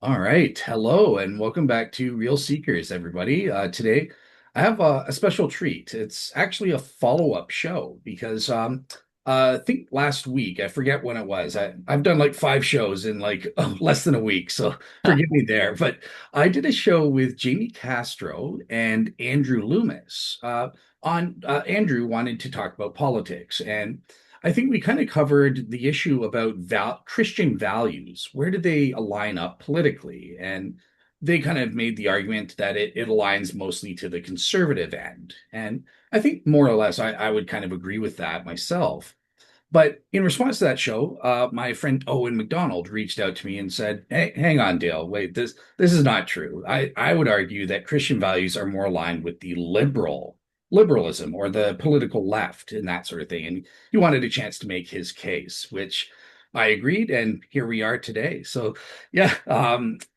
All right. Hello, and welcome back to Real Seekers, everybody. Today, I have a special treat. It's actually a follow-up show because I think last week, I forget when it was. I've done like five shows in like less than a week, so forgive me there. But I did a show with Jaime Castro and Andrew Luimes. Andrew wanted to talk about politics, and I think we kind of covered the issue about Christian values. Where do they align up politically? And they kind of made the argument that it aligns mostly to the conservative end. And I think more or less I would kind of agree with that myself. But in response to that show, my friend Owen MacDonald reached out to me and said, "Hey, hang on, Dale. Wait, this is not true. I would argue that Christian values are more aligned with the liberalism or the political left and that sort of thing." And he wanted a chance to make his case, which I agreed, and here we are today. So, yeah,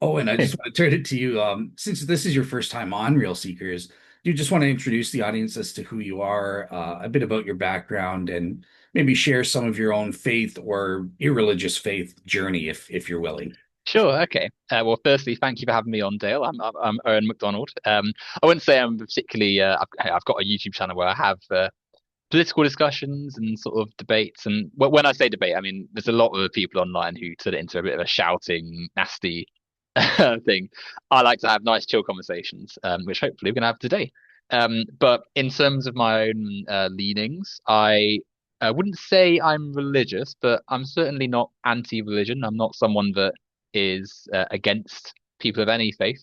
Owen, I just want to turn it to you. Since this is your first time on Real Seekers, do you just want to introduce the audience as to who you are, a bit about your background, and maybe share some of your own faith or irreligious faith journey if you're willing. Sure. Okay. Well, firstly, thank you for having me on, Dale. I'm Owen MacDonald. I wouldn't say I'm particularly. I've got a YouTube channel where I have political discussions and sort of debates. And when I say debate, I mean there's a lot of people online who turn it into a bit of a shouting, nasty thing. I like to have nice, chill conversations, which hopefully we're gonna have today. But in terms of my own leanings, I wouldn't say I'm religious, but I'm certainly not anti-religion. I'm not someone that is against people of any faith.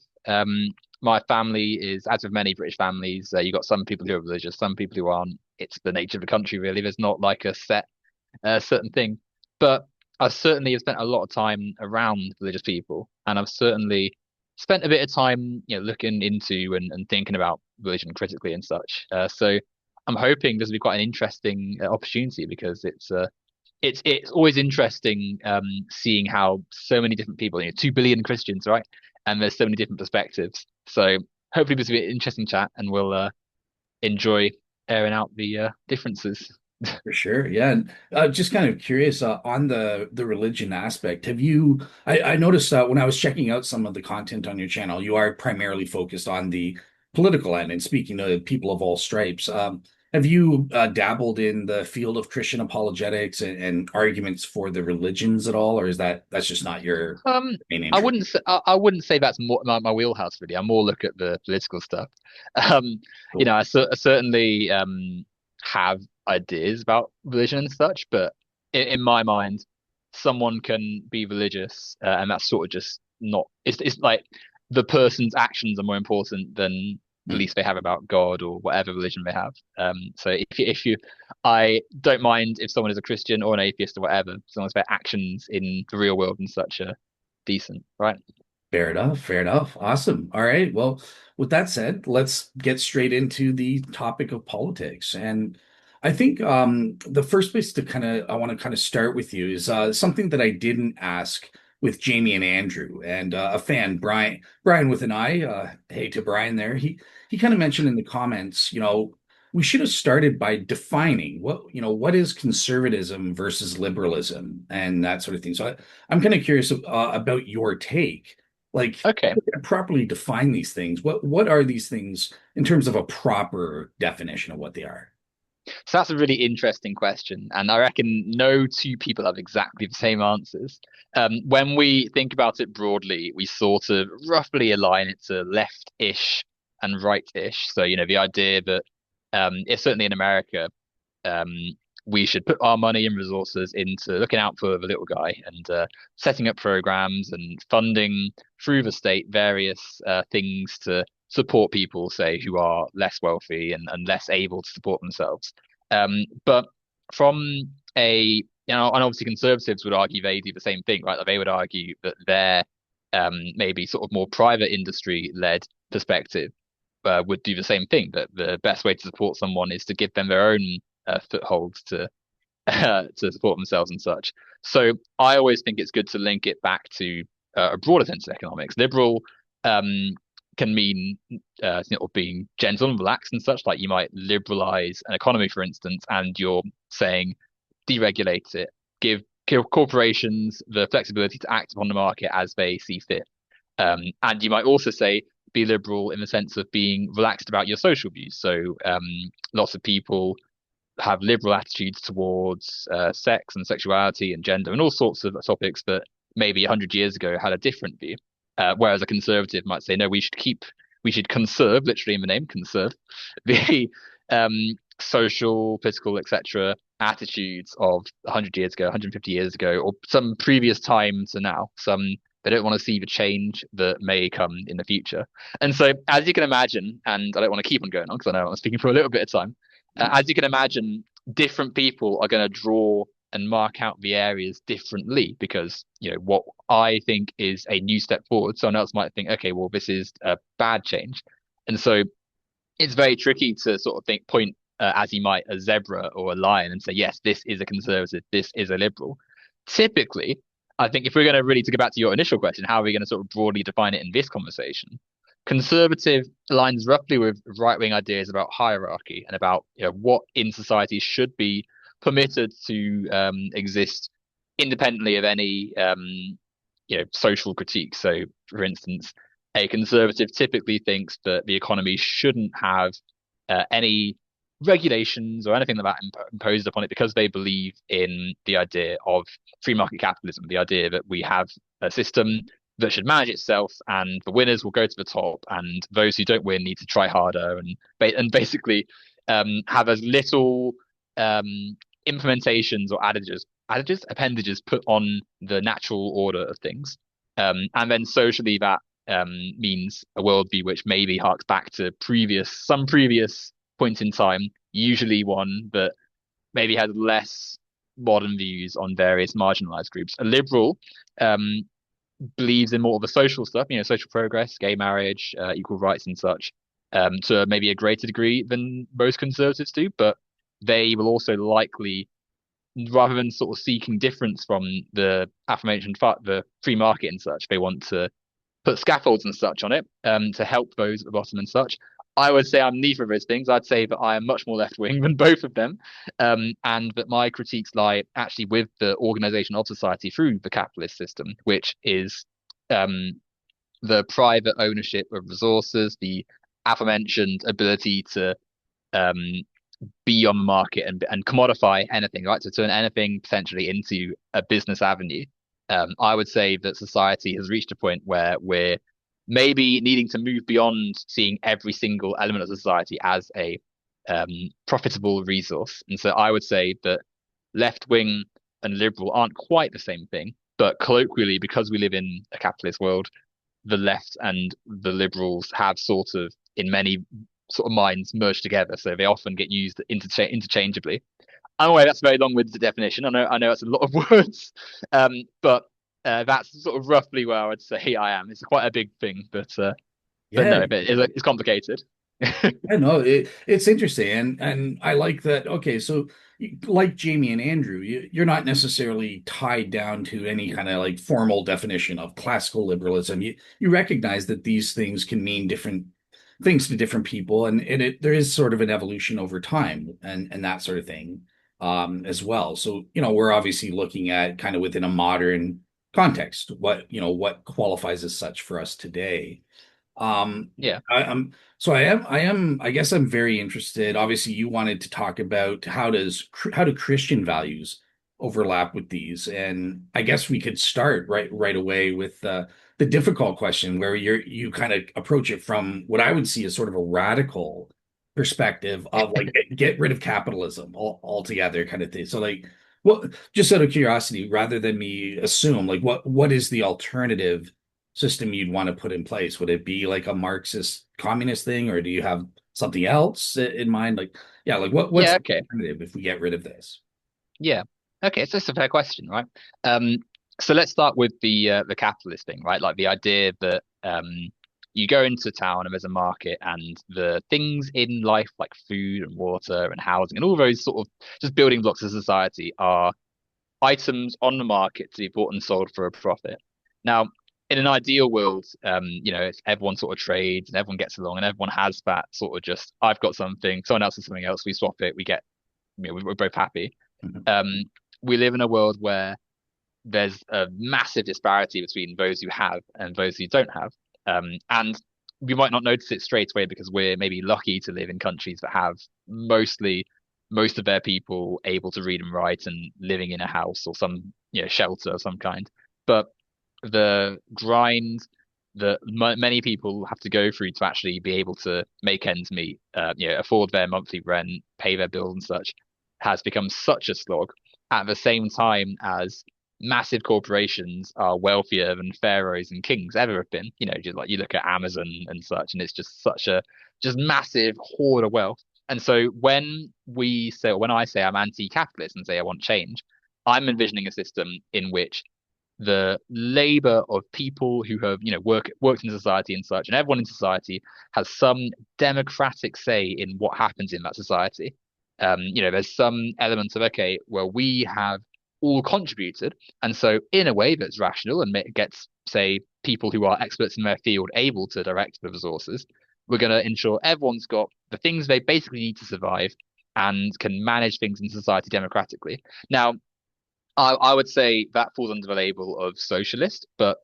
My family is, as with many British families, you've got some people who are religious, some people who aren't. It's the nature of the country, really. There's not like a set certain thing. But I certainly have spent a lot of time around religious people, and I've certainly spent a bit of time, looking into and thinking about religion critically and such. So I'm hoping this will be quite an interesting opportunity because it's always interesting seeing how so many different people, 2 billion Christians, right? And there's so many different perspectives. So hopefully this will be an interesting chat, and we'll enjoy airing out the differences. For sure. Yeah. And just kind of curious on the religion aspect. I noticed when I was checking out some of the content on your channel, you are primarily focused on the political end and speaking to people of all stripes. Have you dabbled in the field of Christian apologetics and arguments for the religions at all, or is that's just not your Um, main I interest? wouldn't say that's more my wheelhouse really. I more look at the political stuff. Um, Cool. I certainly have ideas about religion and such, but in my mind, someone can be religious, and that's sort of just not. It's like the person's actions are more important than Hmm. beliefs they have about God or whatever religion they have. So I don't mind if someone is a Christian or an atheist or whatever, as long as their actions in the real world and such are decent, right? Fair enough. Fair enough. Awesome. All right. Well, with that said, let's get straight into the topic of politics. And I think the first place to I want to kind of start with you is something that I didn't ask with Jamie and Andrew and a fan, Brian with an I. Hey to Brian there. He kind of mentioned in the comments, we should have started by defining what is conservatism versus liberalism and that sort of thing. So I'm kind of curious about your take like Okay. properly define these things. What are these things in terms of a proper definition of what they are? So that's a really interesting question, and I reckon no two people have exactly the same answers. When we think about it broadly, we sort of roughly align it to left-ish and right-ish. So, the idea that it's certainly in America, um, we should put our money and resources into looking out for the little guy and setting up programs and funding through the state various things to support people, say, who are less wealthy and less able to support themselves. But from and obviously conservatives would argue they do the same thing, right? Like they would argue that their maybe sort of more private industry led perspective would do the same thing, that the best way to support someone is to give them their own foothold to to support themselves and such. So I always think it's good to link it back to a broader sense of economics. Liberal um, can mean being gentle and relaxed and such. Like you might liberalize an economy, for instance, and you're saying deregulate it, give corporations the flexibility to act upon the market as they see fit. And you might also say be liberal in the sense of being relaxed about your social views. So lots of people have liberal attitudes towards sex and sexuality and gender and all sorts of topics that maybe 100 years ago had a different view. Whereas a conservative might say, no, we should conserve, literally in the name, conserve the social, political, etc. attitudes of 100 years ago, 150 years ago, or some previous time to now. Some they don't want to see the change that may come in the future. And so, as you can imagine, and I don't want to keep on going on because I know I'm speaking for a little bit of time, as you can imagine, different people are going to draw and mark out the areas differently because, what I think is a new step forward, someone else might think, okay, well, this is a bad change. And so it's very tricky to sort of point as you might a zebra or a lion and say, yes, this is a conservative, this is a liberal. Typically, I think if we're going to really to go back to your initial question, how are we going to sort of broadly define it in this conversation? Conservative aligns roughly with right-wing ideas about hierarchy and about what in society should be permitted to exist independently of any social critique. So, for instance, a conservative typically thinks that the economy shouldn't have any regulations or anything like that imposed upon it because they believe in the idea of free market capitalism, the idea that we have a system that should manage itself and the winners will go to the top and those who don't win need to try harder and basically have as little implementations or appendages put on the natural order of things. And then socially, that means a worldview which maybe harks back to some previous point in time, usually one that maybe has less modern views on various marginalized groups. A liberal believes in more of the social stuff, social progress, gay marriage, equal rights and such, to maybe a greater degree than most conservatives do, but they will also likely, rather than sort of seeking difference from the aforementioned the free market and such, they want to put scaffolds and such on it to help those at the bottom and such. I would say I'm neither of those things. I'd say that I am much more left wing than both of them, and that my critiques lie actually with the organization of society through the capitalist system, which is the private ownership of resources, the aforementioned ability to um, be on the market and commodify anything, right? To turn anything potentially into a business avenue. I would say that society has reached a point where we're maybe needing to move beyond seeing every single element of society as a profitable resource. And so I would say that left wing and liberal aren't quite the same thing, but colloquially, because we live in a capitalist world, the left and the liberals have sort of, in many sort of minds, merged together. So they often get used interchangeably. I'm aware that's a very long-winded definition. I know it's a lot of words, but that's sort of roughly where I would say I am. It's quite a big thing, but Yeah, no, it's complicated. I know it's interesting, and I like that. Okay, so like Jamie and Andrew, you're not necessarily tied down to any kind of like formal definition of classical liberalism. You recognize that these things can mean different things to different people, and there is sort of an evolution over time and that sort of thing as well. So we're obviously looking at kind of within a modern context what qualifies as such for us today. Yeah, I guess I'm very interested. Obviously, you wanted to talk about how do Christian values overlap with these, and I guess we could start right away with the difficult question, where you kind of approach it from what I would see as sort of a radical perspective of like get rid of capitalism altogether, kind of thing. So like, well, just out of curiosity, rather than me assume, like what is the alternative system you'd want to put in place? Would it be like a Marxist communist thing, or do you have something else in mind? Like, yeah, like what's yeah, the okay, alternative if we get rid of this? yeah, okay. So it's a fair question, right? Um, so let's start with the capitalist thing, right? Like the idea that you go into town and there's a market and the things in life like food and water and housing and all those sort of just building blocks of society are items on the market to be bought and sold for a profit. Now, in an ideal world, if everyone sort of trades and everyone gets along and everyone has that sort of just, I've got something, someone else has something else, we swap it, we get, we're both happy. Mhm. Um, we live in a world where there's a massive disparity between those who have and those who don't have. And we might not notice it straight away because we're maybe lucky to live in countries that have mostly most of their people able to read and write and living in a house or some shelter of some kind. But the grind that many people have to go through to actually be able to make ends meet, afford their monthly rent, pay their bills and such, has become such a slog. At the same time as massive corporations are wealthier than pharaohs and kings ever have been. Just like you look at Amazon and such, and it's just such a just massive hoard of wealth. And so when I say I'm anti-capitalist and say I want change, I'm envisioning a system in which the labor of people who have, worked in society and such, and everyone in society has some democratic say in what happens in that society. There's some elements of, okay, well, we have all contributed, and so in a way that's rational and gets, say, people who are experts in their field able to direct the resources. We're going to ensure everyone's got the things they basically need to survive and can manage things in society democratically. Now, I would say that falls under the label of socialist, but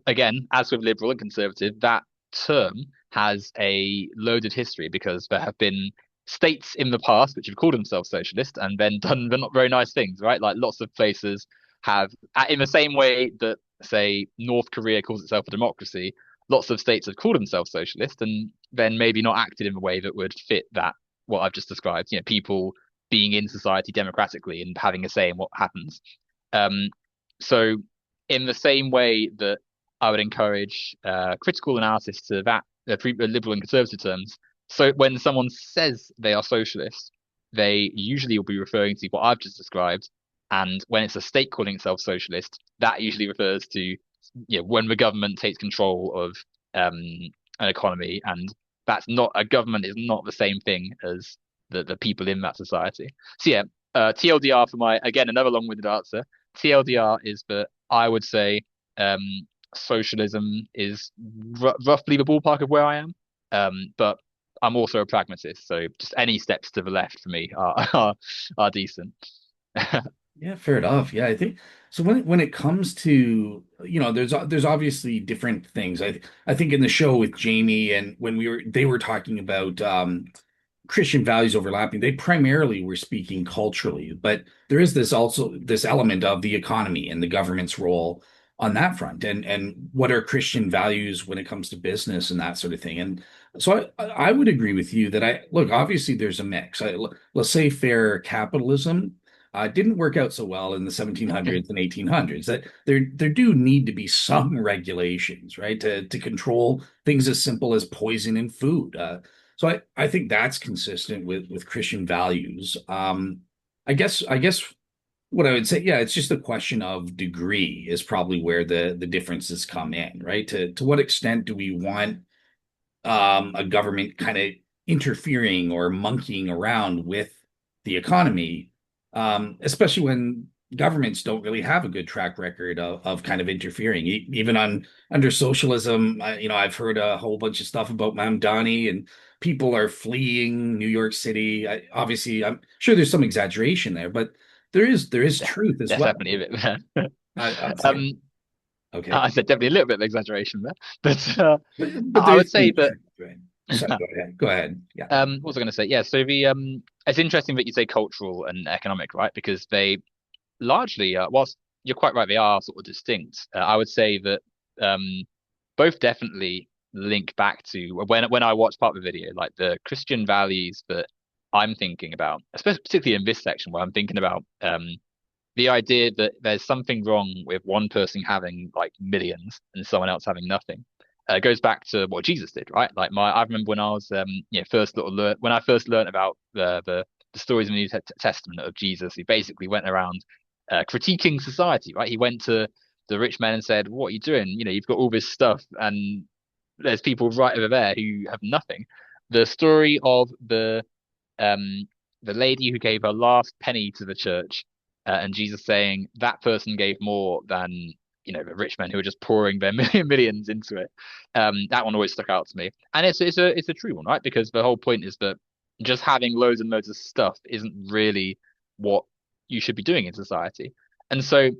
again, as with liberal and conservative, that term has a loaded history because there have been states in the past which have called themselves socialist and then done the not very nice things, right? Like lots of places have, in the same way that, say, North Korea calls itself a democracy, lots of states have called themselves socialist and then maybe not acted in a way that would fit that, what I've just described, people being in society democratically and having a say in what happens. Um, so in the same way that I would encourage critical analysis to that, liberal and conservative terms. So when someone says they are socialist, they usually will be referring to what I've just described. And when it's a state calling itself socialist, that usually refers to when the government takes control of an economy, and that's not a government is not the same thing as the people in that society. So yeah, TLDR for my again another long-winded answer. TLDR is that I would say socialism is roughly the ballpark of where I am. But I'm also a pragmatist, so just any steps to the left for me are decent. Yeah, fair enough. Yeah, I think so. When it comes to, there's obviously different things. I think in the show with Jaime and when they were talking about Christian values overlapping, they primarily were speaking culturally, but there is this element of the economy and the government's role on that front, and what are Christian values when it comes to business and that sort of thing. And so I would agree with you that I look, obviously there's a mix. Let's say fair capitalism didn't work out so well in the 1700s and 1800s. That there do need to be some regulations, right, to control things as simple as poison in food. So I think that's consistent with Christian values. I guess what I would say, yeah, it's just a question of degree is probably where the differences come in, right? To what extent do we want a government kind of interfering or monkeying around with the economy, especially when governments don't really have a good track record of kind of interfering. Even under socialism, I've heard a whole bunch of stuff about Mamdani and people are fleeing New York City. Obviously, I'm sure there's some exaggeration there, but there is truth as There's well. definitely a bit there. I'm saying, um, okay, I said definitely a little bit of exaggeration there, but but I would there's say some that. truth, right? Sorry, go ahead. Go ahead. Yeah. What was I going to say? Yeah, so it's interesting that you say cultural and economic, right? Because they largely, whilst you're quite right, they are sort of distinct. I would say that both definitely link back to when I watch part of the video, like the Christian values that I'm thinking about, especially particularly in this section where I'm thinking about the idea that there's something wrong with one person having like millions and someone else having nothing. Goes back to what Jesus did, right? Like I remember when I was, when I first learned about the stories in the New Testament of Jesus, he basically went around critiquing society, right? He went to the rich men and said, "What are you doing? You've got all this stuff, and there's people right over there who have nothing." The story of um the lady who gave her last penny to the church, and Jesus saying that person gave more than the rich men who are just pouring their millions into it. That one always stuck out to me, and it's a true one, right? Because the whole point is that just having loads and loads of stuff isn't really what you should be doing in society. And so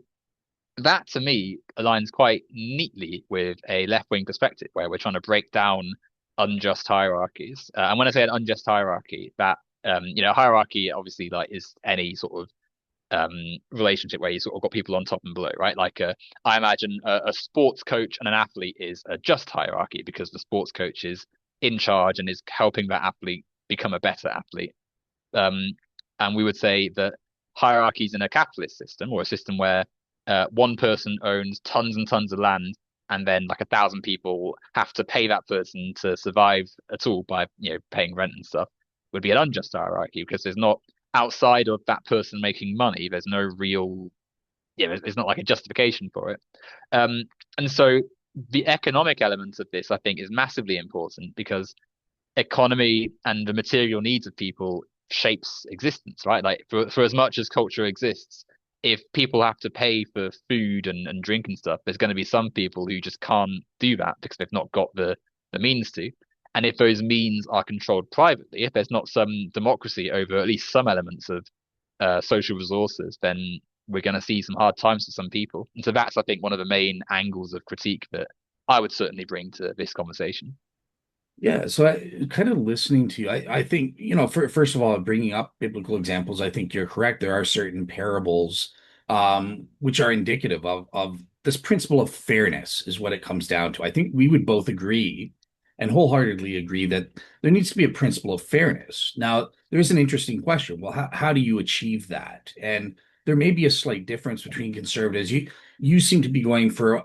that to me aligns quite neatly with a left-wing perspective where we're trying to break down unjust hierarchies. And when I say an unjust hierarchy, that hierarchy obviously like is any sort of relationship where you sort of got people on top and below, right? Like I imagine a sports coach and an athlete is a just hierarchy because the sports coach is in charge and is helping that athlete become a better athlete. Um, and we would say that hierarchies in a capitalist system or a system where one person owns tons and tons of land and then like 1,000 people have to pay that person to survive at all by paying rent and stuff would be an unjust hierarchy because there's not outside of that person making money there's no real there's not like a justification for it. um and so the economic element of this I think is massively important because economy and the material needs of people shapes existence, right? Like for as much as culture exists, if people have to pay for food and drink and stuff, there's going to be some people who just can't do that because they've not got the means to. And if those means are controlled privately, if there's not some democracy over at least some elements of social resources, then we're going to see some hard times for some people. And so that's, I think, one of the main angles of critique that I would certainly bring to this conversation. Yeah, so kind of listening to you, I think, first of all, bringing up biblical examples, I think you're correct. There are certain parables which are indicative of this principle of fairness, is what it comes down to. I think we would both agree and wholeheartedly agree that there needs to be a principle of fairness. Now, there's an interesting question. Well, how do you achieve that? And there may be a slight difference between conservatives. You seem to be going for,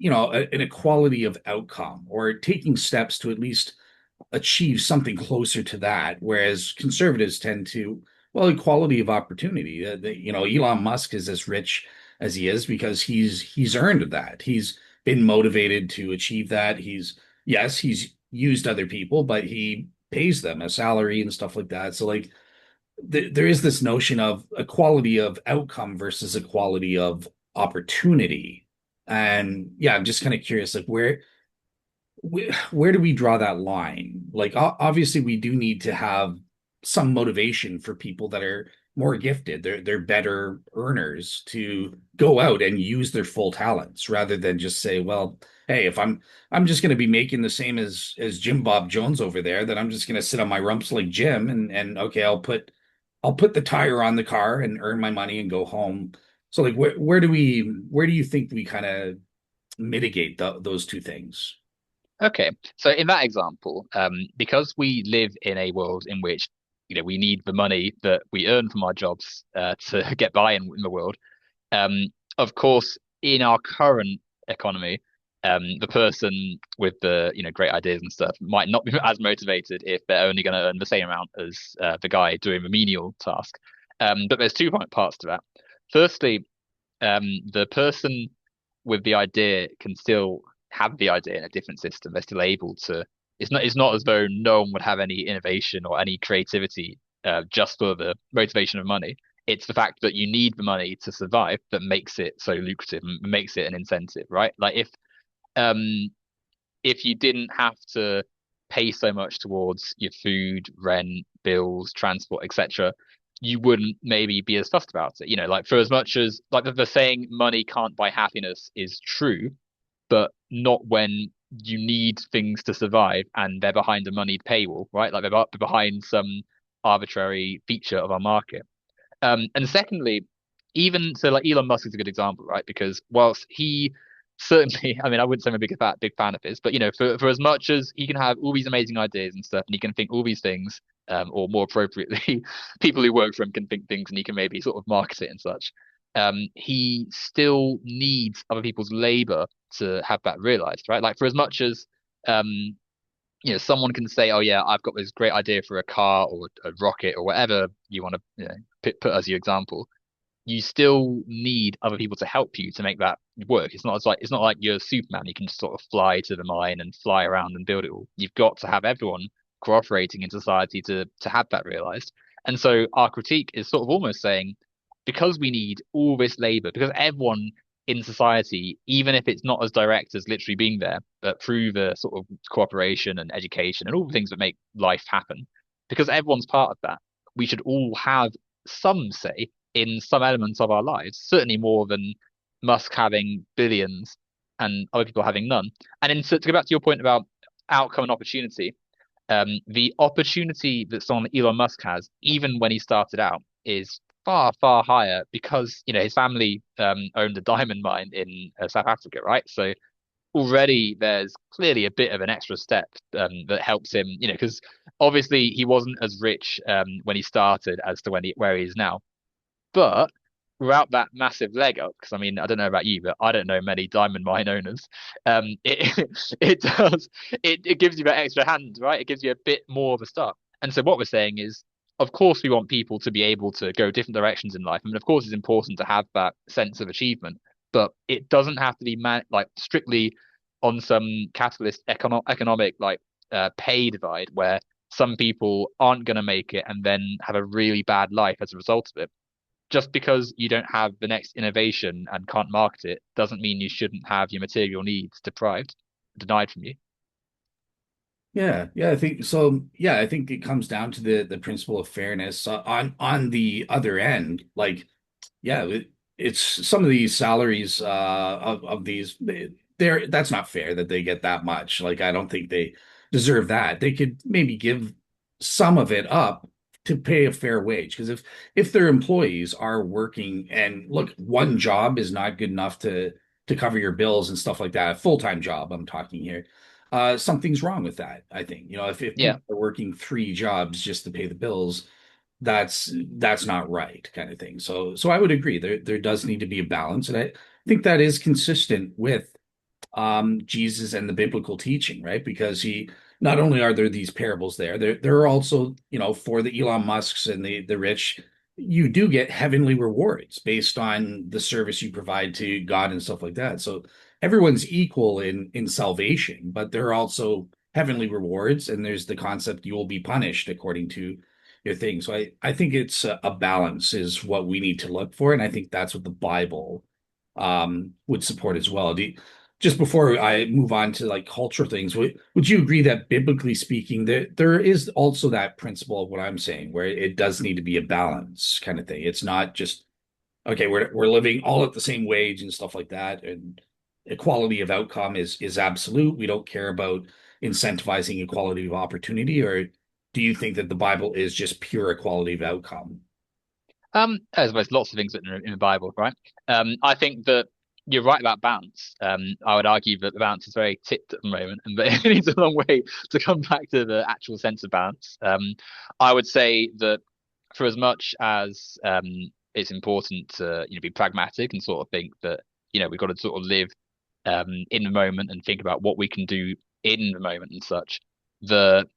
an equality of outcome or taking steps to at least achieve something closer to that, whereas conservatives tend to, well, equality of opportunity. Elon Musk is as rich as he is because he's earned that. He's been motivated to achieve that. He's used other people, but he pays them a salary and stuff like that. So like there is this notion of equality of outcome versus equality of opportunity. And yeah, I'm just kind of curious, like where do we draw that line? Like, obviously, we do need to have some motivation for people that are more gifted. They're better earners to go out and use their full talents rather than just say, well, hey, if I'm just going to be making the same as Jim Bob Jones over there, then I'm just going to sit on my rumps like Jim and okay, I'll put the tire on the car and earn my money and go home. So like where do you think we kind of mitigate those two things? Okay, so in that example, because we live in a world in which we need the money that we earn from our jobs to get by in the world. Um, of course, in our current economy, the person with the great ideas and stuff might not be as motivated if they're only going to earn the same amount as the guy doing the menial task. But there's two parts to that. Firstly, the person with the idea can still have the idea in a different system. They're still able to. It's not as though no one would have any innovation or any creativity just for the motivation of money. It's the fact that you need the money to survive that makes it so lucrative and makes it an incentive, right? Like um if you didn't have to pay so much towards your food, rent, bills, transport, etc., you wouldn't maybe be as fussed about it. Like for as much as like the saying money can't buy happiness is true, but not when you need things to survive and they're behind a moneyed paywall, right? Like they're behind some arbitrary feature of our market. And secondly, even so, like Elon Musk is a good example, right? Because whilst he certainly, I mean, I wouldn't say I'm a big fan of his, but for as much as he can have all these amazing ideas and stuff, and he can think all these things, or more appropriately, people who work for him can think things, and he can maybe sort of market it and such. He still needs other people's labor to have that realized, right? Like for as much as um, someone can say, "Oh yeah, I've got this great idea for a car or a rocket or whatever you want to, put as your example." You still need other people to help you to make that work. It's not like you're Superman. You can just sort of fly to the mine and fly around and build it all. You've got to have everyone cooperating in society to have that realized. And so our critique is sort of almost saying, because we need all this labor, because everyone in society, even if it's not as direct as literally being there, but through the sort of cooperation and education and all the things that make life happen, because everyone's part of that, we should all have some say in some elements of our lives, certainly more than Musk having billions and other people having none. And then to go back to your point about outcome and opportunity, the opportunity that someone like Elon Musk has, even when he started out, is far, far higher because, his family owned a diamond mine in South Africa, right? So already there's clearly a bit of an extra step that helps him, because obviously he wasn't as rich when he started as to where he is now. But without that massive leg up, because I mean, I don't know about you, but I don't know many diamond mine owners. It it does it gives you that extra hand, right? It gives you a bit more of a start. And so what we're saying is, of course, we want people to be able to go different directions in life. I mean, of course, it's important to have that sense of achievement, but it doesn't have to be like strictly on some capitalist economic like pay divide where some people aren't going to make it and then have a really bad life as a result of it. Just because you don't have the next innovation and can't market it doesn't mean you shouldn't have your material needs denied from you. Yeah, yeah, I think so. Yeah, I think it comes down to the principle of fairness on the other end. Like, yeah, it's some of these salaries of these they're that's not fair that they get that much. Like, I don't think they deserve that. They could maybe give some of it up to pay a fair wage because if their employees are working and look, one job is not good enough to cover your bills and stuff like that. A full-time job, I'm talking here, something's wrong with that. I think, if Yeah. people are working three jobs just to pay the bills, that's not right, kind of thing. So I would agree there does need to be a balance, and I think that is consistent with Jesus and the biblical teaching, right? Because he not only are there these parables there are also, for the Elon Musks and the rich, you do get heavenly rewards based on the service you provide to God and stuff like that. So everyone's equal in salvation, but there are also heavenly rewards, and there's the concept you will be punished according to your thing. So I think it's a balance is what we need to look for, and I think that's what the Bible would support as well. Just before I move on to like cultural things, would you agree that biblically speaking, there is also that principle of what I'm saying, where it does need to be a balance kind of thing? It's not just okay, we're living all at the same wage and stuff like that, and equality of outcome is absolute. We don't care about incentivizing equality of opportunity, or do you think that the Bible is just pure equality of outcome? There's lots of things written in the Bible, right? I think that you're right about balance. I would argue that the balance is very tipped at the moment, and that it needs a long way to come back to the actual sense of balance. I would say that for as much as it's important to be pragmatic and sort of think that we've got to sort of live in the moment and think about what we can do in the moment and such. The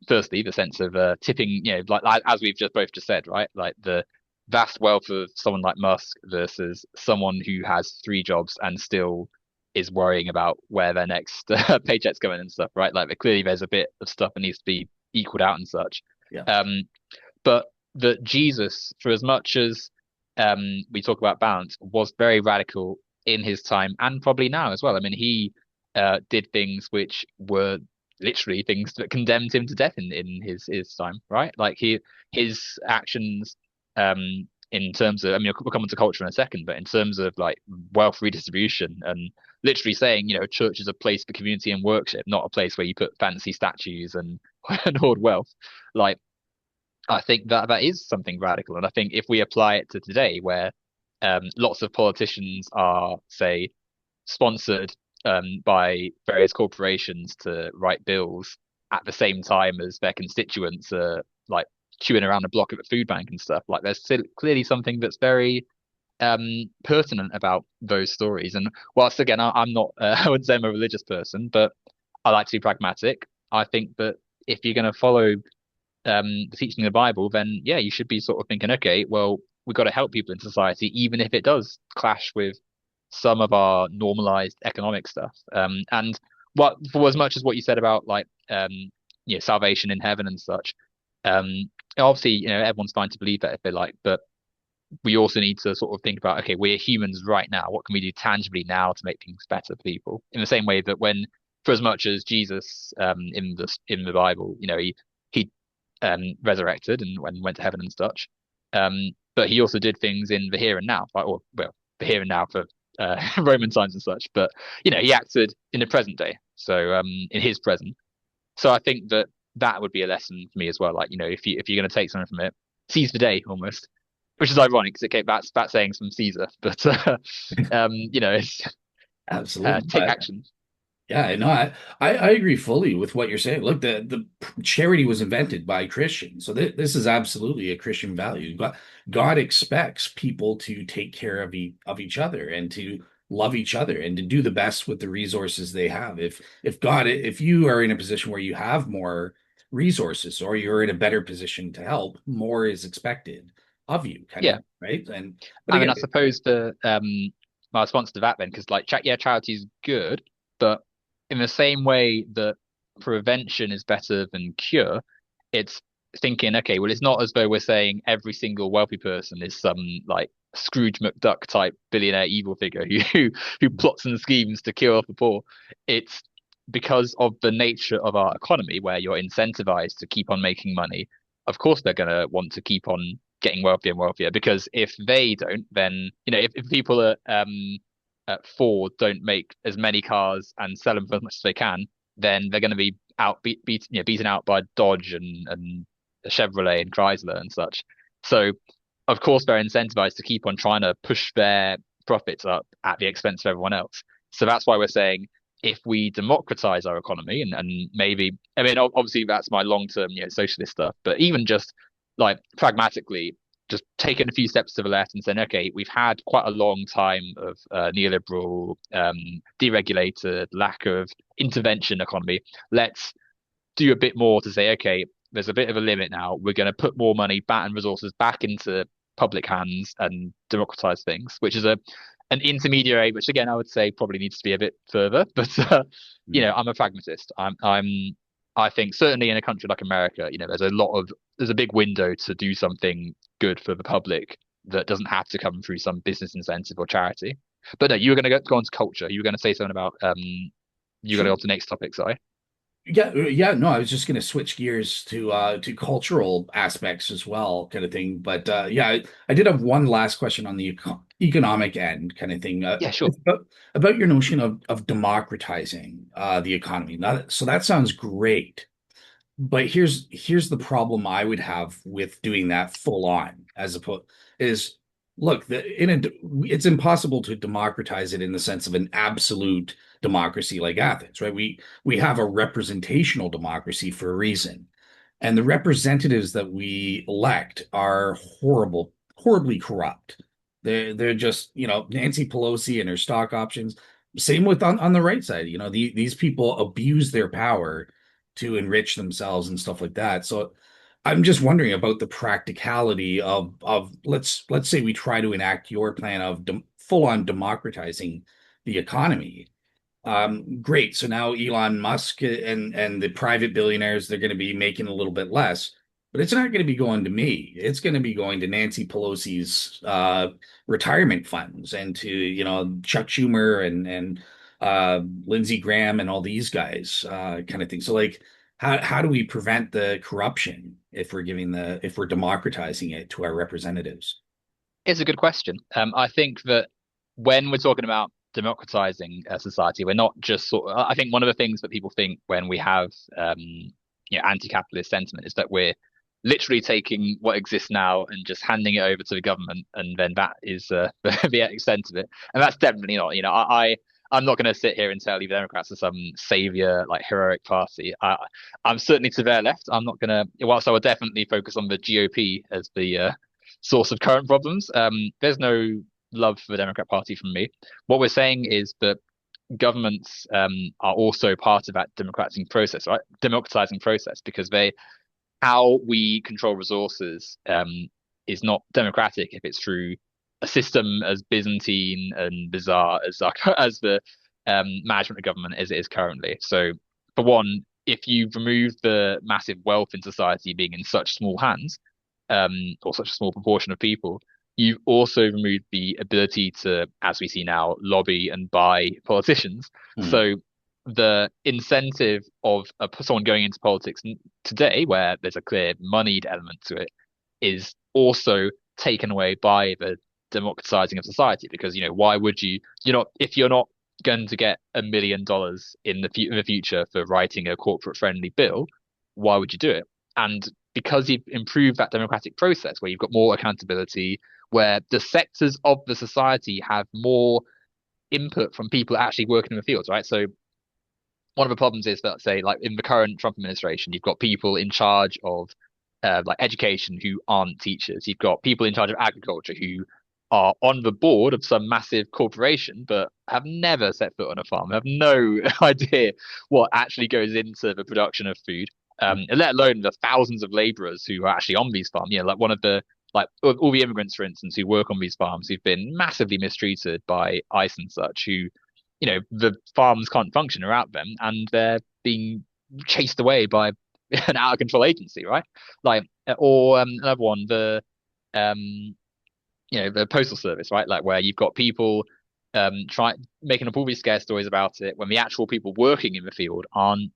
Firstly, the sense of tipping, like as we've just said, right? Like the vast wealth of someone like Musk versus someone who has three jobs and still is worrying about where their next paycheck's going and stuff, right? Like clearly there's a bit of stuff that needs to be equaled out and such. Yeah. Um, but that Jesus, for as much as we talk about balance, was very radical in his time and probably now as well. I mean, he did things which were literally things that condemned him to death in his time, right? Like his actions in terms of, I mean, we'll come on to culture in a second, but in terms of like wealth redistribution and literally saying, church is a place for community and worship, not a place where you put fancy statues and, and hoard wealth. Like I think that is something radical. And I think if we apply it to today, where lots of politicians are, say, sponsored by various corporations to write bills at the same time as their constituents are like queuing around a block at the food bank and stuff, like there's clearly something that's very pertinent about those stories. And whilst again, I'm not, I wouldn't say I'm a religious person, but I like to be pragmatic. I think that if you're going to follow the teaching of the Bible, then yeah, you should be sort of thinking, okay, well, we've got to help people in society, even if it does clash with some of our normalized economic stuff. And what for as much as what you said about like salvation in heaven and such, obviously, everyone's fine to believe that if they like, but we also need to sort of think about, okay, we're humans right now. What can we do tangibly now to make things better for people? In the same way that when, for as much as Jesus in the Bible, he resurrected and went to heaven and such. But he also did things in the here and now, like, or well, the here and now for Roman times and such. But he acted in the present day, so in his present. So I think that that would be a lesson for me as well. Like, if you're going to take something from it, seize the day almost, which is ironic because it came back sayings from Caesar. But it's Absolutely. take action. Yeah, no, I agree fully with what you're saying. Look, the charity was invented by Christians, so this is absolutely a Christian value. God expects people to take care of each other and to love each other and to do the best with the resources they have. If you are in a position where you have more resources or you're in a better position to help, more is expected of you, kind of, Yeah. right? And but I mean, again, I suppose the my response to that then, because like, charity is good, but in the same way that prevention is better than cure, it's thinking, okay, well, it's not as though we're saying every single wealthy person is some like Scrooge McDuck type billionaire evil figure who plots and schemes to kill off the poor. It's because of the nature of our economy, where you're incentivized to keep on making money. Of course, they're going to want to keep on getting wealthier and wealthier because if they don't, then if people at Ford don't make as many cars and sell them for as much as they can, then they're going to be beaten out by Dodge and Chevrolet and Chrysler and such. So of course they're incentivized to keep on trying to push their profits up at the expense of everyone else. So that's why we're saying if we democratize our economy and maybe, I mean, obviously that's my long-term, socialist stuff, but even just like pragmatically, just taking a few steps to the left and saying, okay, we've had quite a long time of neoliberal, deregulated, lack of intervention economy. Let's do a bit more to say, okay, there's a bit of a limit now. We're going to put more money back and resources back into public hands and democratize things, which is an intermediary, which again I would say probably needs to be a bit further. But I'm a pragmatist. I think certainly in a country like America, there's a big window to do something good for the public that doesn't have to come through some business incentive or charity. But no, you were going to go on to culture. You were going to say something about you got to go sure. to the next topic. Sorry. Yeah, no, I was just going to switch gears to cultural aspects as well, kind of thing. But yeah, I did have one last question on the economic end, kind of thing. Yeah, sure. It's about your notion of democratizing the economy. So that sounds great. But here's the problem I would have with doing that full on as opposed is look it's impossible to democratize it in the sense of an absolute democracy like Athens, right? We have a representational democracy for a reason. And the representatives that we elect are horribly corrupt. They're just, Nancy Pelosi and her stock options. Same with on the right side, these people abuse their power to enrich themselves and stuff like that. So I'm just wondering about the practicality of let's say we try to enact your plan of full on democratizing the economy. Great. So now Elon Musk and the private billionaires, they're going to be making a little bit less, but it's not going to be going to me. It's going to be going to Nancy Pelosi's retirement funds and to, Chuck Schumer and Lindsey Graham and all these guys, kind of thing. So like, how do we prevent the corruption if we're democratizing it to our representatives? It's a good question. I think that when we're talking about democratizing a society, we're not just I think one of the things that people think when we have anti-capitalist sentiment is that we're literally taking what exists now and just handing it over to the government, and then that is the extent of it. And that's definitely not. I'm not going to sit here and tell you the Democrats are some savior, like heroic party. I'm certainly to their left. I'm not going to. Whilst I will definitely focus on the GOP as the source of current problems, there's no love for the Democrat Party from me. What we're saying is that governments are also part of that democratizing process, right? Democratizing process because how we control resources is not democratic if it's through a system as Byzantine and bizarre as the management of government as it is currently. So, for one, if you remove the massive wealth in society being in such small hands, or such a small proportion of people, you've also removed the ability to, as we see now, lobby and buy politicians. Hmm. So the incentive of someone going into politics today, where there's a clear moneyed element to it, is also taken away by the democratizing of society, because why would you're not, if you're not going to get $1 million in the future for writing a corporate friendly bill, why would you do it? And because you've improved that democratic process where you've got more accountability, where the sectors of the society have more input from people actually working in the fields, right? So one of the problems is that, say, like in the current Trump administration, you've got people in charge of like education who aren't teachers. You've got people in charge of agriculture who are on the board of some massive corporation, but have never set foot on a farm, have no idea what actually goes into the production of food, and let alone the thousands of laborers who are actually on these farms. Like one of the like all the immigrants, for instance, who work on these farms, who've been massively mistreated by ICE and such, who the farms can't function without them, and they're being chased away by an out of control agency, right? Like, or another one, um, the postal service, right? Like where you've got people try making up all these scare stories about it when the actual people working in the field aren't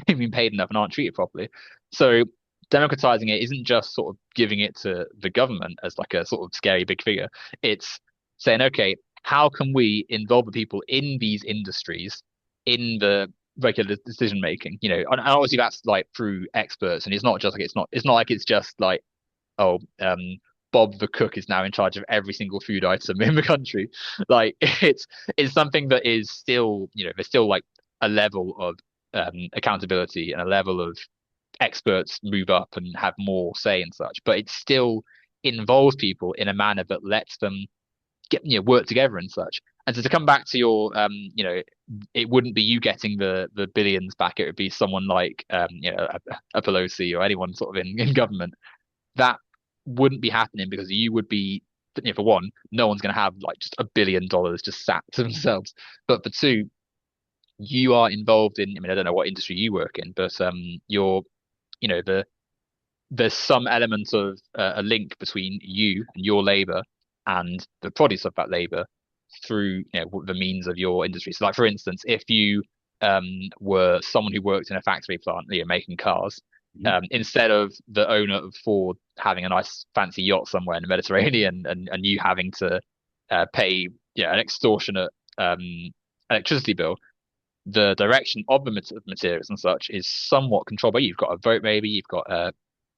being paid enough and aren't treated properly. So democratizing it isn't just sort of giving it to the government as like a sort of scary big figure. It's saying, okay, how can we involve the people in these industries in the regular decision making? And obviously that's like through experts, and it's not just like it's not like it's just like, oh, Bob the cook is now in charge of every single food item in the country. Like it's something that is still, there's still like a level of accountability and a level of experts move up and have more say and such, but it still involves people in a manner that lets them get work together and such. And so to come back to your it wouldn't be you getting the billions back, it would be someone like a Pelosi or anyone sort of in government. That wouldn't be happening because you would be, for one, no one's going to have like just $1 billion just sat to themselves. But for two, you are involved in, I mean, I don't know what industry you work in, but you're, there's some element of a link between you and your labor and the produce of that labor through the means of your industry. So, like for instance, if you were someone who worked in a factory plant, making cars, Mhm. instead of the owner of Ford having a nice fancy yacht somewhere in the Mediterranean and you having to pay an extortionate electricity bill, the direction of the materials and such is somewhat controlled by you. You've got a vote, maybe you've got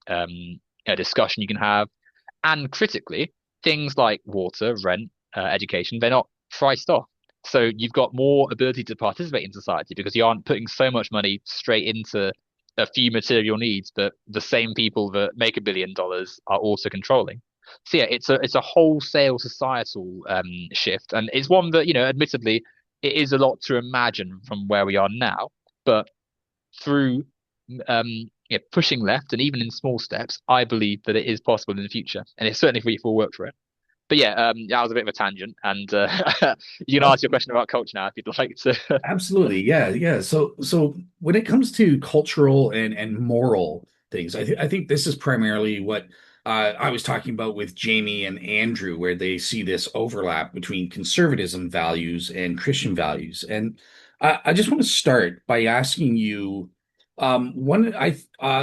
a discussion you can have, and critically, things like water, rent, education, they're not priced off. So you've got more ability to participate in society because you aren't putting so much money straight into a few material needs that the same people that make $1 billion are also controlling. So yeah, it's a wholesale societal shift, and it's one that admittedly, it is a lot to imagine from where we are now, but through pushing left and even in small steps, I believe that it is possible in the future, and it's certainly if we all work for it. But yeah, that was a bit of a tangent, and you can No, ask your question about culture now if you'd like to. absolutely. Yeah, yeah. So when it comes to cultural and moral things, I think this is primarily what I was talking about with Jaime and Andrew, where they see this overlap between conservatism values and Christian values. And I just want to start by asking you one I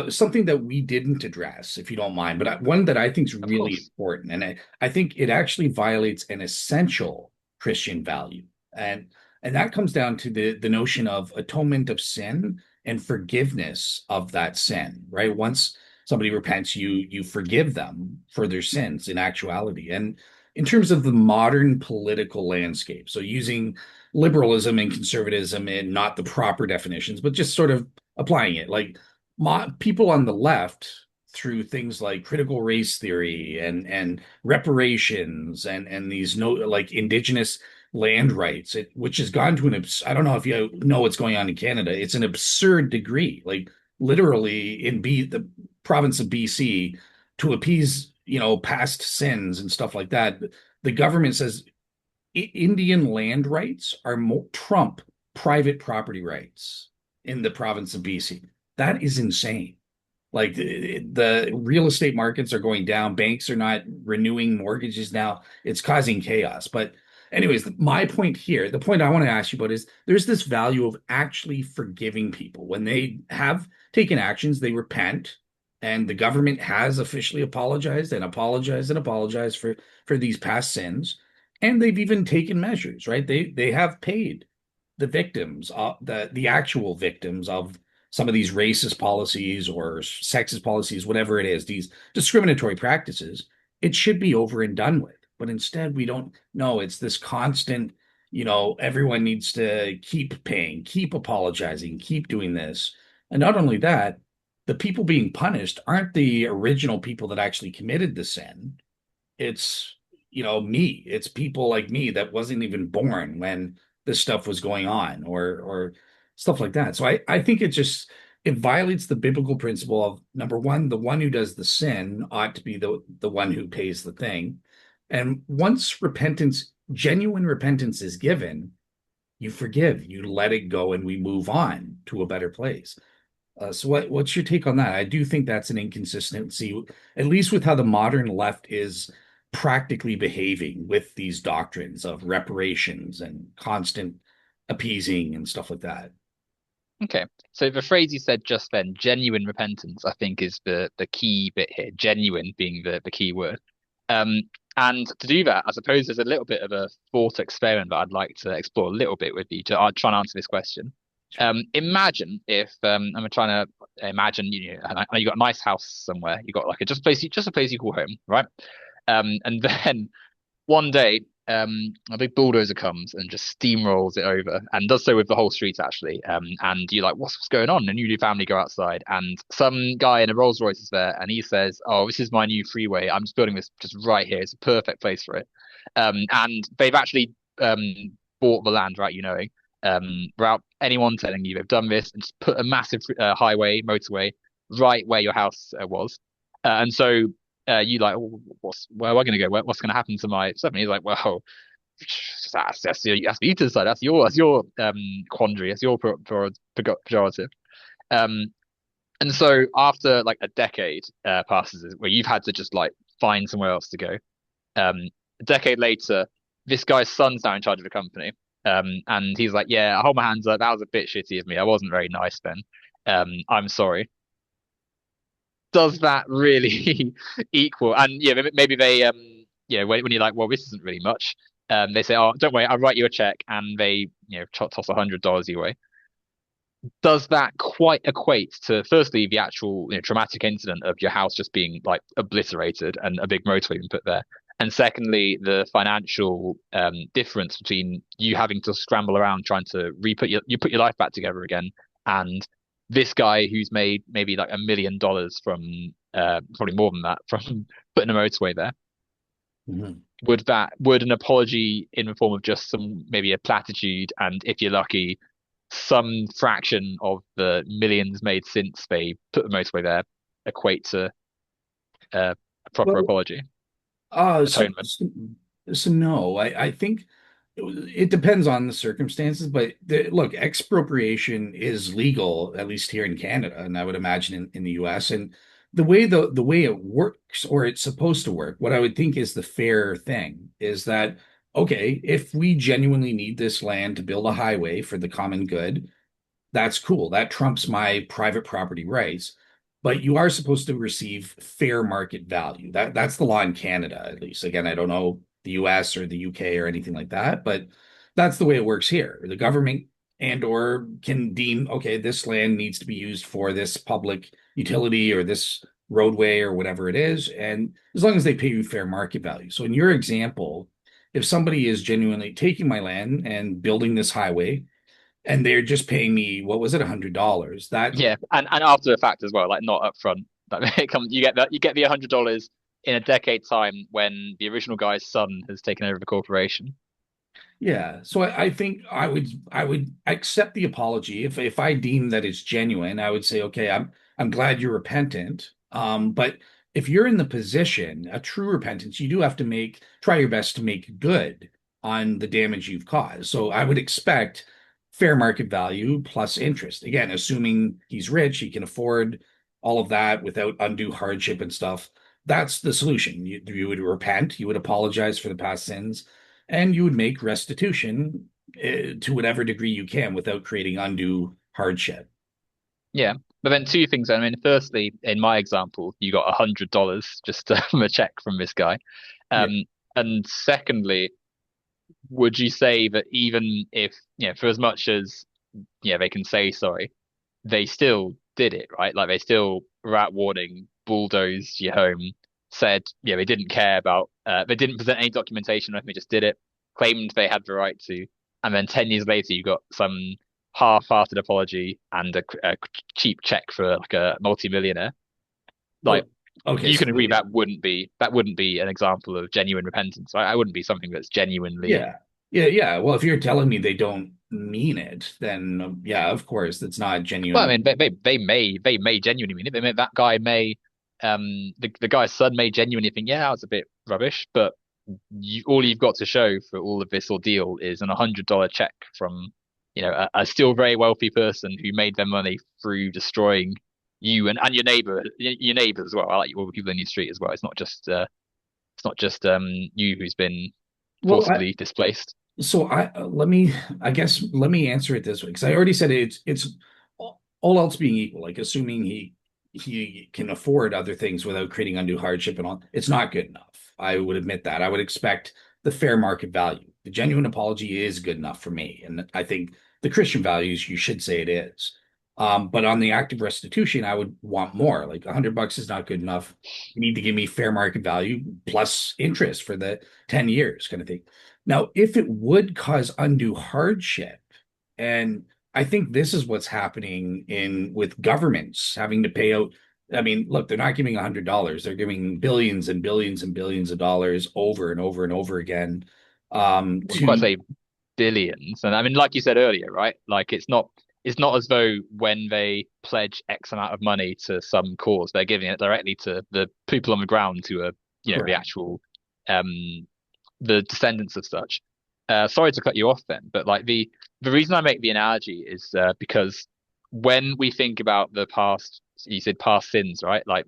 something that we didn't address, if you don't mind, but one that I think is Of really course, important, and I think it actually violates an essential Christian value. And that comes down to the notion of atonement of sin and forgiveness of that sin, right? Once somebody repents, you forgive them for their sins in actuality. And in terms of the modern political landscape, so using liberalism and conservatism and not the proper definitions, but just sort of applying it, like people on the left through things like critical race theory and reparations and these no like indigenous land rights, which has gone to I don't know if you know what's going on in Canada. It's an absurd degree, like literally in the province of BC, to appease past sins and stuff like that. The government says Indian land rights are more trump private property rights in the province of BC. That is insane. Like the real estate markets are going down. Banks are not renewing mortgages now. It's causing chaos. But anyways, my point here, the point I want to ask you about is there's this value of actually forgiving people when they have taken actions, they repent, and the government has officially apologized and apologized and apologized for these past sins, and they've even taken measures, right? They have paid the victims, the actual victims of some of these racist policies or sexist policies, whatever it is, these discriminatory practices. It should be over and done with. But instead, we don't know. It's this constant, everyone needs to keep paying, keep apologizing, keep doing this. And not only that, the people being punished aren't the original people that actually committed the sin. It's, me. It's people like me that wasn't even born when this stuff was going on or stuff like that. So I think it violates the biblical principle of number one, the one who does the sin ought to be the one who pays the thing. And once genuine repentance is given, you forgive, you let it go, and we move on to a better place. So what's your take on that? I do think that's an inconsistency, at least with how the modern left is practically behaving with these doctrines of reparations and constant appeasing and stuff like that. Okay. So the phrase you said just then, genuine repentance, I think is the key bit here, genuine being the key word. Um, and to do that, I suppose there's a little bit of a thought experiment that I'd like to explore a little bit with you to try and answer this question. Sure. Imagine if I'm trying to imagine I know you got a nice house somewhere, you got like just a place you call home, right? And then one day, a big bulldozer comes and just steamrolls it over, and does so with the whole street actually. And you're like, what's going on? And you and your family go outside, and some guy in a Rolls Royce is there, and he says, "Oh, this is my new freeway. I'm just building this just right here. It's a perfect place for it." And they've actually bought the land, right? Without anyone telling you, they've done this and just put a massive highway, motorway, right where your house was. And so you like, "Oh, where am I going to go? What's going to happen to my stuff?" And he's like, well, that's for you to decide. That's your quandary. That's your pejorative. Um, and so after like a decade passes where you've had to just like find somewhere else to go. A decade later, this guy's son's now in charge of the company. And he's like, yeah, I hold my hands up. That was a bit shitty of me. I wasn't very nice then. I'm sorry. Does that really equal? And yeah, maybe they when you're like, well, this isn't really much. They say, oh, don't worry, I'll write you a check, and they toss $100 your way. Does that quite equate to firstly the actual traumatic incident of your house just being like obliterated and a big motorway being put there? And secondly, the financial difference between you having to scramble around trying to put your life back together again, and this guy who's made maybe like $1 million from probably more than that from putting a motorway there. Mhm. Would an apology in the form of just some maybe a platitude, and if you're lucky, some fraction of the millions made since they put the motorway there equate to a proper Well, apology, Uh, so, atonement? so, so no, I think it depends on the circumstances, but look, expropriation is legal, at least here in Canada, and I would imagine in the US. And the way it works, or it's supposed to work, what I would think is the fair thing is that, okay, if we genuinely need this land to build a highway for the common good, that's cool. That trumps my private property rights. But you are supposed to receive fair market value. That's the law in Canada, at least. Again, I don't know the US or the UK or anything like that, but that's the way it works here. The government and or can deem, okay, this land needs to be used for this public utility or this roadway or whatever it is. And as long as they pay you fair market value. So in your example, if somebody is genuinely taking my land and building this highway, and they're just paying me, what was it, $100. That, Yeah, and after the fact as well, like not up front. Like it comes, you get the $100 in a decade time when the original guy's son has taken over the corporation. yeah. So I think I would accept the apology if I deem that it's genuine. I would say, okay, I'm glad you're repentant. But if you're in the position, a true repentance, you do have to try your best to make good on the damage you've caused. So I would expect fair market value plus interest. Again, assuming he's rich, he can afford all of that without undue hardship and stuff. That's the solution. You would repent, you would apologize for the past sins, and you would make restitution to whatever degree you can without creating undue hardship. Yeah. but then two things. I mean, firstly, in my example, you got $100 just from a check from this guy. Yeah. Um, and secondly, would you say that even if, for as much as, they can say sorry, they still did it, right? Like they still, without warning, bulldozed your home, said, they didn't care about, they didn't present any documentation or anything, they just did it, claimed they had the right to, and then 10 years later, you got some half-hearted apology and a cheap check for like a multi-millionaire. Like Oh, okay. you So can agree that wouldn't be an example of genuine repentance, right? I wouldn't be something that's genuinely. yeah, yeah. Well, if you're telling me they don't mean it, then yeah, of course, that's not Well, I genuine. mean, they may genuinely mean it. They may, that guy may, the guy's son may genuinely think, yeah, it's a bit rubbish, but all you've got to show for all of this ordeal is an $100 check from, a still very wealthy person who made their money through destroying you and your neighbor as well. I like all the people in your street as well. It's not just you who's been Well, forcibly displaced. so let me, I guess, let me answer it this way because I already said it's all else being equal, like assuming he can afford other things without creating undue hardship and all, it's not good enough. I would admit that. I would expect the fair market value. The genuine apology is good enough for me, and I think the Christian values you should say it is. But on the active restitution, I would want more. Like $100 is not good enough. You need to give me fair market value plus interest for the 10 years kind of thing. Now, if it would cause undue hardship, and I think this is what's happening in with governments having to pay out. I mean, look, they're not giving $100; they're giving billions and billions and billions of dollars over and over and over again. I wouldn't quite To say billions. And I mean, like you said earlier, right? Like it's not as though when they pledge X amount of money to some cause, they're giving it directly to the people on the ground who are, the correct, actual um the descendants of such. Sorry to cut you off then, but like the reason I make the analogy is because when we think about the past, you said past sins, right? Like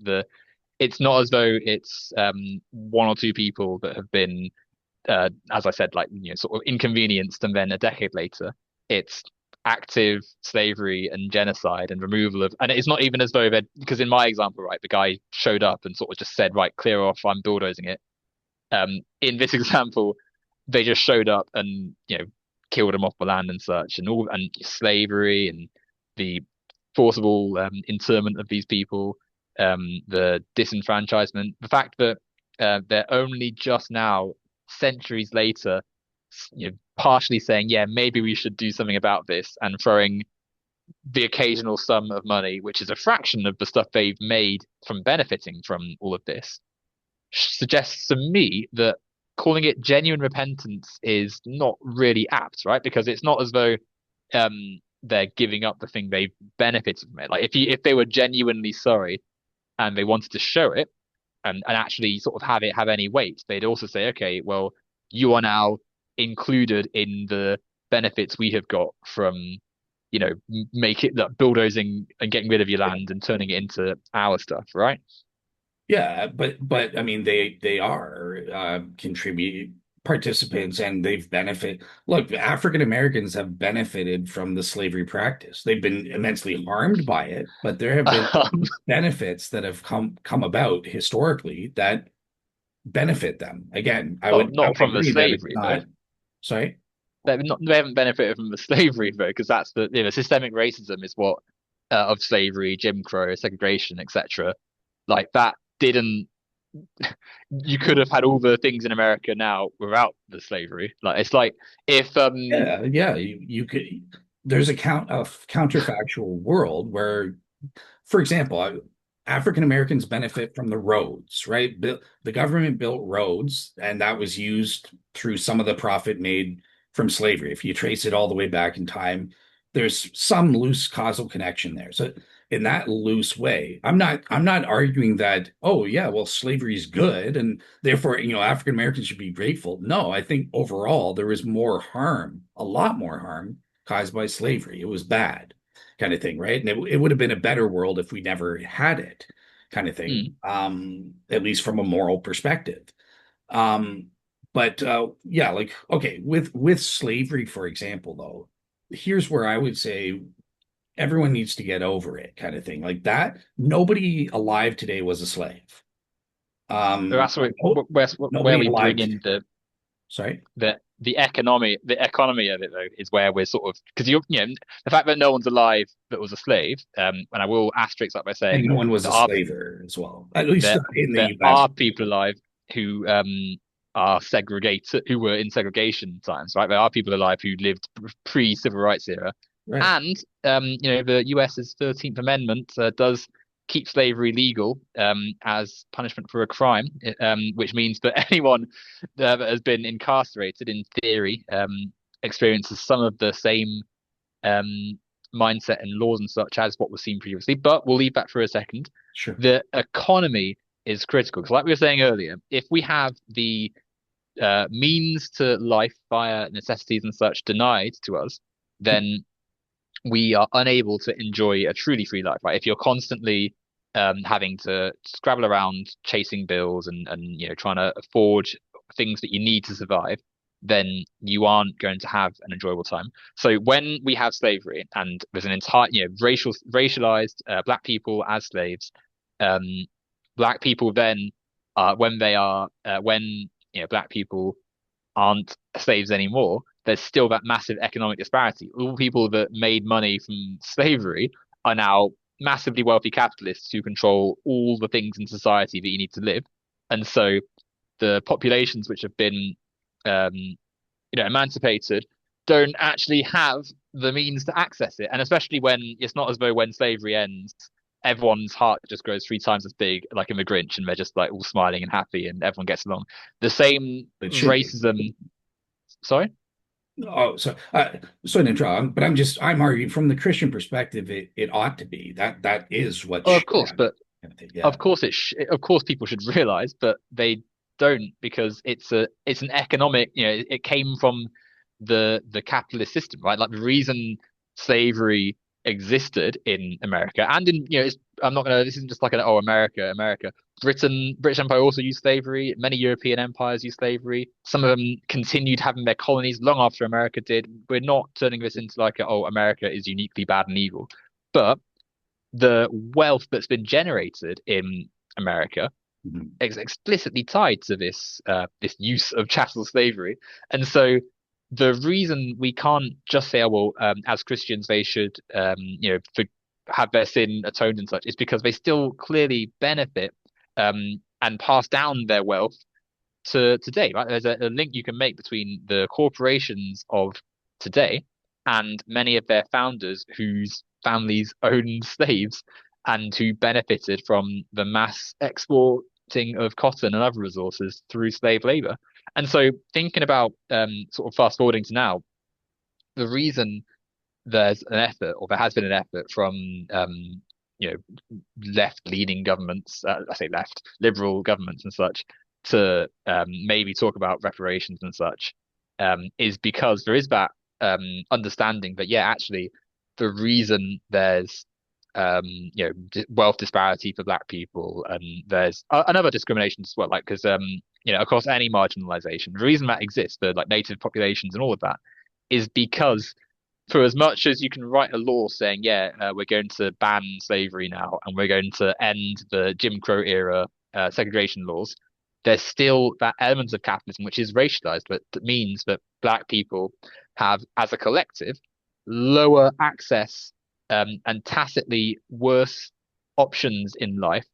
it's not as though it's one or two people that have been as I said, like sort of inconvenienced, and then a decade later, it's active slavery and genocide and removal of, and it's not even as though they're, because in my example, right, the guy showed up and sort of just said, right, clear off, I'm bulldozing it. In this example, they just showed up and killed him off the land and such, and all and slavery and the forcible internment of these people, the disenfranchisement, the fact that they're only just now, centuries later, partially saying, yeah, maybe we should do something about this, and throwing the occasional sum of money, which is a fraction of the stuff they've made from benefiting from all of this, suggests to me that calling it genuine repentance is not really apt, right? Because it's not as though they're giving up the thing they've benefited from it. Like if they were genuinely sorry and they wanted to show it and actually sort of have any weight, they'd also say, okay, well, you are now included in the benefits we have got from, make it that bulldozing and getting rid of your land and turning it into our stuff, right? yeah, but I mean, they are contribute participants and they've benefit. Look, African Americans have benefited from the slavery practice. They've been immensely harmed by it, but there have been Um, benefits that have come about historically that benefit them. Again, well, I not would from the agree that it's slavery though. not. Sorry. They haven't benefited from the slavery though, because that's the systemic racism is what of slavery, Jim Crow, segregation, etc. Like that didn't. You could have had all the things in America now without the slavery. Like it's like if Yeah, yeah. You could. There's a counterfactual world where, for example, African Americans benefit from the roads, right? The government built roads, and that was used through some of the profit made from slavery. If you trace it all the way back in time, there's some loose causal connection there. So in that loose way, I'm not arguing that, oh yeah, well, slavery is good and therefore, African Americans should be grateful. No, I think overall there was more harm, a lot more harm caused by slavery. It was bad kind of thing, right? And it would have been a better world if we never had it, kind of thing, mm, at least from a moral perspective. Um, but yeah, like okay, with slavery, for example, though, here's where I would say everyone needs to get over it kind of thing. Like that, nobody alive today was a slave. So that's where Nobody we alive bring today. in the Sorry. economy of it though is where we're sort of because the fact that no one's alive that was a slave, and I will asterisk that by And saying no one was there a are slaver as well, at least there in the there US. are people alive who are segregated, who were in segregation times, right? There are people alive who lived pre-civil rights era, Right. and the US's 13th Amendment does keep slavery legal as punishment for a crime, which means that anyone that has been incarcerated, in theory, experiences some of the same um, mindset and laws and such as what was seen previously. But we'll leave that for a second. Sure. The economy is critical because, like we were saying earlier, if we have the means to life via necessities and such denied to us, then we are unable to enjoy a truly free life, right? If you're constantly having to scrabble around chasing bills and trying to afford things that you need to survive, then you aren't going to have an enjoyable time. So when we have slavery and there's an entire racialized black people as slaves, um, black people then when black people aren't slaves anymore, there's still that massive economic disparity. All people that made money from slavery are now massively wealthy capitalists who control all the things in society that you need to live. And so the populations which have been emancipated don't actually have the means to access it. And especially when it's not as though when slavery ends, everyone's heart just grows 3 times as big, like in the Grinch, and they're just like all smiling and happy and everyone gets along. The same It should be. racism. Sorry? Oh, so to interrupt, but I'm arguing from the Christian perspective, it ought to be that is what Oh, of should course, happen. but Kind of thing. Yeah. of course of course people should realize, but they don't because it's an economic, it came from the capitalist system, right? Like the reason slavery existed in America and in I'm not gonna this isn't just like an America. British Empire also used slavery. Many European empires used slavery. Some of them continued having their colonies long after America did. We're not turning this into like America is uniquely bad and evil, but the wealth that's been generated in America Mhm. is explicitly tied to this use of chattel slavery. And so the reason we can't just say, oh well, as Christians they should have their sin atoned and such is because they still clearly benefit and pass down their wealth to today, right? There's a link you can make between the corporations of today and many of their founders whose families owned slaves and who benefited from the mass exporting of cotton and other resources through slave labor. And so thinking about sort of fast forwarding to now, the reason there's an effort, or there has been an effort from you know left-leaning governments, I say left, liberal governments and such, to maybe talk about reparations and such, is because there is that understanding that yeah, actually, the reason there's wealth disparity for black people and there's another discrimination as well, like because across any marginalization, the reason that exists for like native populations and all of that is because for as much as you can write a law saying, yeah, we're going to ban slavery now and we're going to end the Jim Crow era segregation laws, there's still that element of capitalism which is racialized, but that means that black people have, as a collective, lower access and tacitly worse options in life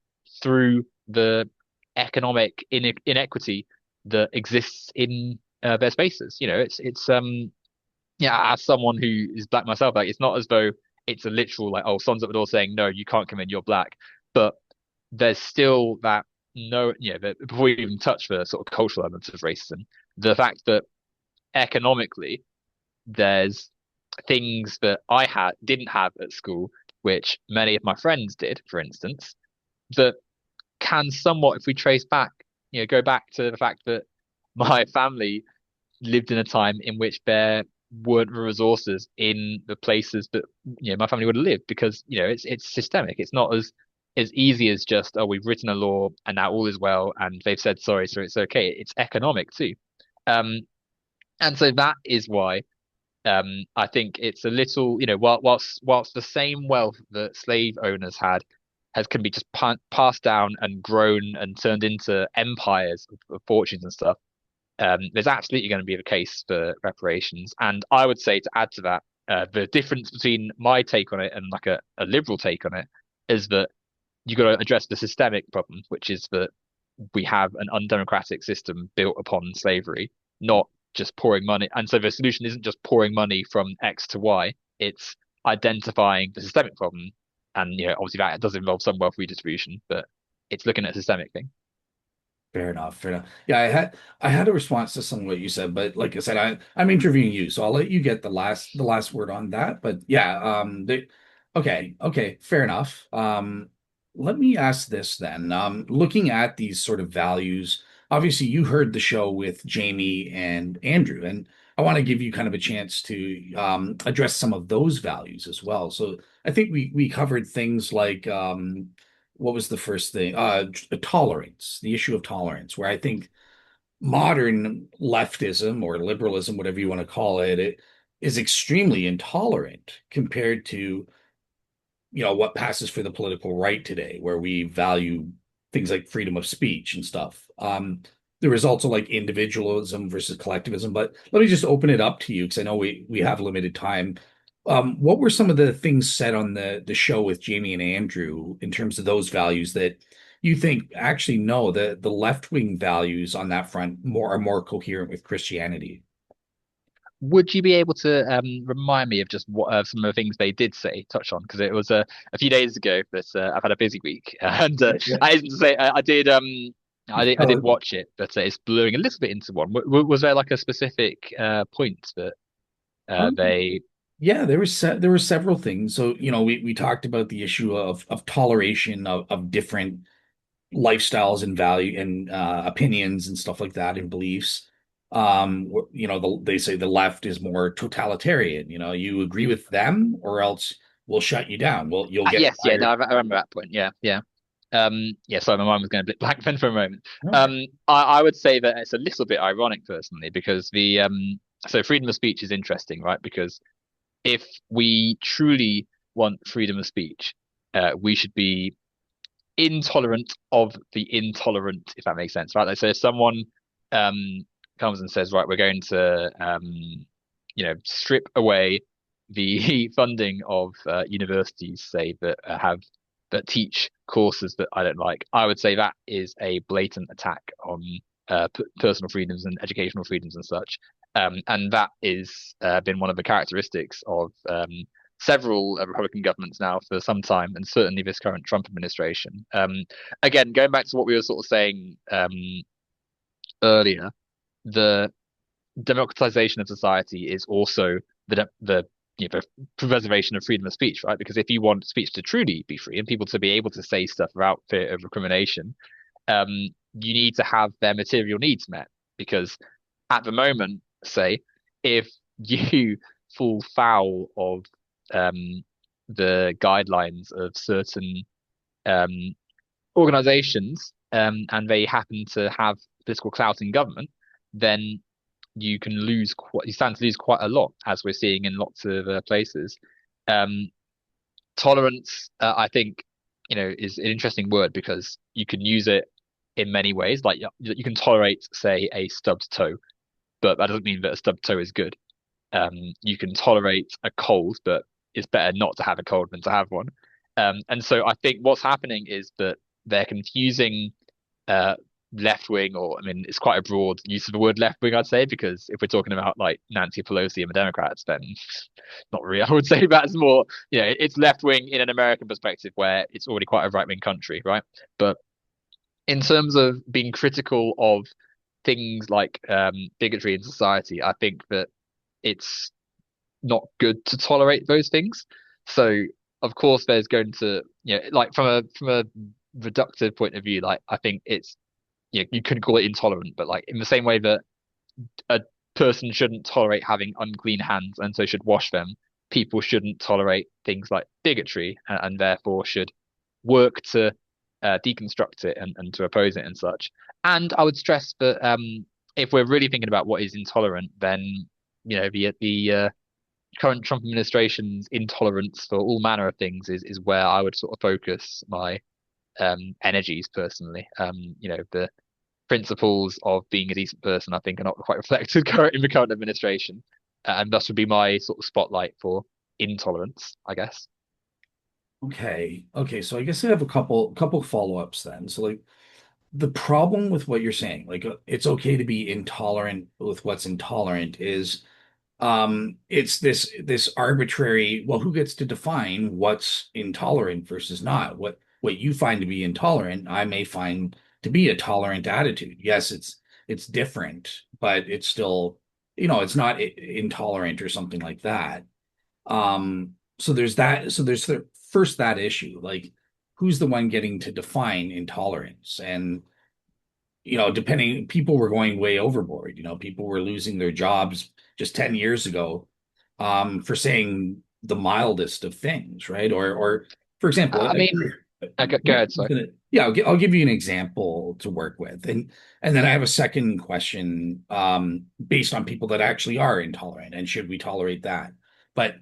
through the economic inequity that exists in their spaces. It's yeah, as someone who is black myself, like it's not as though it's a literal like, oh, someone's at the door saying, no, you can't come in, you're black. But there's still that no, before we even touch the sort of cultural elements of racism, the fact that economically there's things that I didn't have at school, which many of my friends did, for instance, that can somewhat, if we trace back, go back to the fact that my family lived in a time in which there weren't resources in the places that my family would have lived because it's systemic. It's not as easy as just oh we've written a law and now all is well and they've said sorry so it's okay. It's economic too, and so that is why. I think it's a little, whilst the same wealth that slave owners had has can be just passed down and grown and turned into empires of fortunes and stuff. There's absolutely going to be a case for reparations, and I would say to add to that, the difference between my take on it and like a liberal take on it is that you've got to address the systemic problem, which is that we have an undemocratic system built upon slavery, not just pouring money. And so the solution isn't just pouring money from X to Y, it's identifying the systemic problem. And obviously that does involve some wealth redistribution, but it's looking at a systemic thing. Fair enough. Fair enough. Yeah, I had a response to some of what you said, but like I said, I'm interviewing you, so I'll let you get the last word on that. But yeah, okay, fair enough. Let me ask this then. Looking at these sort of values, obviously you heard the show with Jamie and Andrew, and I want to give you kind of a chance to address some of those values as well. So I think we covered things like what was the first thing? Tolerance, the issue of tolerance, where I think modern leftism or liberalism, whatever you want to call it, it is extremely intolerant compared to, what passes for the political right today, where we value things like freedom of speech and stuff. The results are like individualism versus collectivism. But let me just open it up to you because I know we have limited time. What were some of the things said on the show with Jamie and Andrew in terms of those values that you think actually no, the left-wing values on that front are more coherent with Christianity? Would you be able to remind me of just what some of the things they did say, touch on? Because it was a few days ago, but I've had a busy week, and Yeah, yeah. I didn't say I did Uh, watch it, but it's blurring a little bit into one. Was there like a specific point that um, they? yeah, there were several things. So, we talked about the issue of toleration of different lifestyles and value and opinions and stuff like that and beliefs. They say the left is more totalitarian. You agree with them or else we'll shut you down. Well, you'll get Yes, yeah, no, fired. I remember that point. Yeah, yeah. Yeah, sorry, my mind was going to blip blank then for a moment. Okay. I would say that it's a little bit ironic personally because the so freedom of speech is interesting, right? Because if we truly want freedom of speech, we should be intolerant of the intolerant, if that makes sense, right? Like, so if someone um, comes and says, right, we're going to strip away the funding of universities, say that teach courses that I don't like, I would say that is a blatant attack on personal freedoms and educational freedoms and such. And that is been one of the characteristics of several Republican governments now for some time, and certainly this current Trump administration. Again, going back to what we were sort of saying earlier, the democratization of society is also the preservation of freedom of speech, right? Because if you want speech to truly be free and people to be able to say stuff without fear of recrimination, um, you need to have their material needs met. Because at the moment, say, if you fall foul of um, the guidelines of certain um, organizations and they happen to have political clout in government, then you stand to lose quite a lot, as we're seeing in lots of places. Um, Tolerance, I think, is an interesting word because you can use it in many ways. Like you can tolerate, say, a stubbed toe, but that doesn't mean that a stubbed toe is good. You can tolerate a cold, but it's better not to have a cold than to have one. And so I think what's happening is that they're confusing uh, left wing, or I mean, it's quite a broad use of the word left wing, I'd say, because if we're talking about like Nancy Pelosi and the Democrats, then not really. I would say that's more, it's left wing in an American perspective where it's already quite a right wing country, right? But in terms of being critical of things like bigotry in society, I think that it's not good to tolerate those things. So of course there's going to like from a reductive point of view, like I think it's you could call it intolerant, but like in the same way that a person shouldn't tolerate having unclean hands and so should wash them, people shouldn't tolerate things like bigotry and therefore should work to deconstruct it and to oppose it and such. And I would stress that if we're really thinking about what is intolerant, then the current Trump administration's intolerance for all manner of things is where I would sort of focus my energies personally. The principles of being a decent person, I think, are not quite reflected in the current administration, and thus would be my sort of spotlight for intolerance, I guess. Okay. So I guess I have a couple follow-ups then. So like the problem with what you're saying, like it's okay to be intolerant with what's intolerant is it's this arbitrary, well, who gets to define what's intolerant versus not? What you find to be intolerant, I may find to be a tolerant attitude. Yes, it's different, but it's still, it's not intolerant or something like that. So there's that. So there's the first that issue, like who's the one getting to define intolerance? And depending, people were going way overboard. People were losing their jobs just 10 years ago for saying the mildest of things, right? Or for example, I mean, go ahead, sorry. yeah, I'll give you an example to work with. And then I have a second question based on people that actually are intolerant and should we tolerate that? But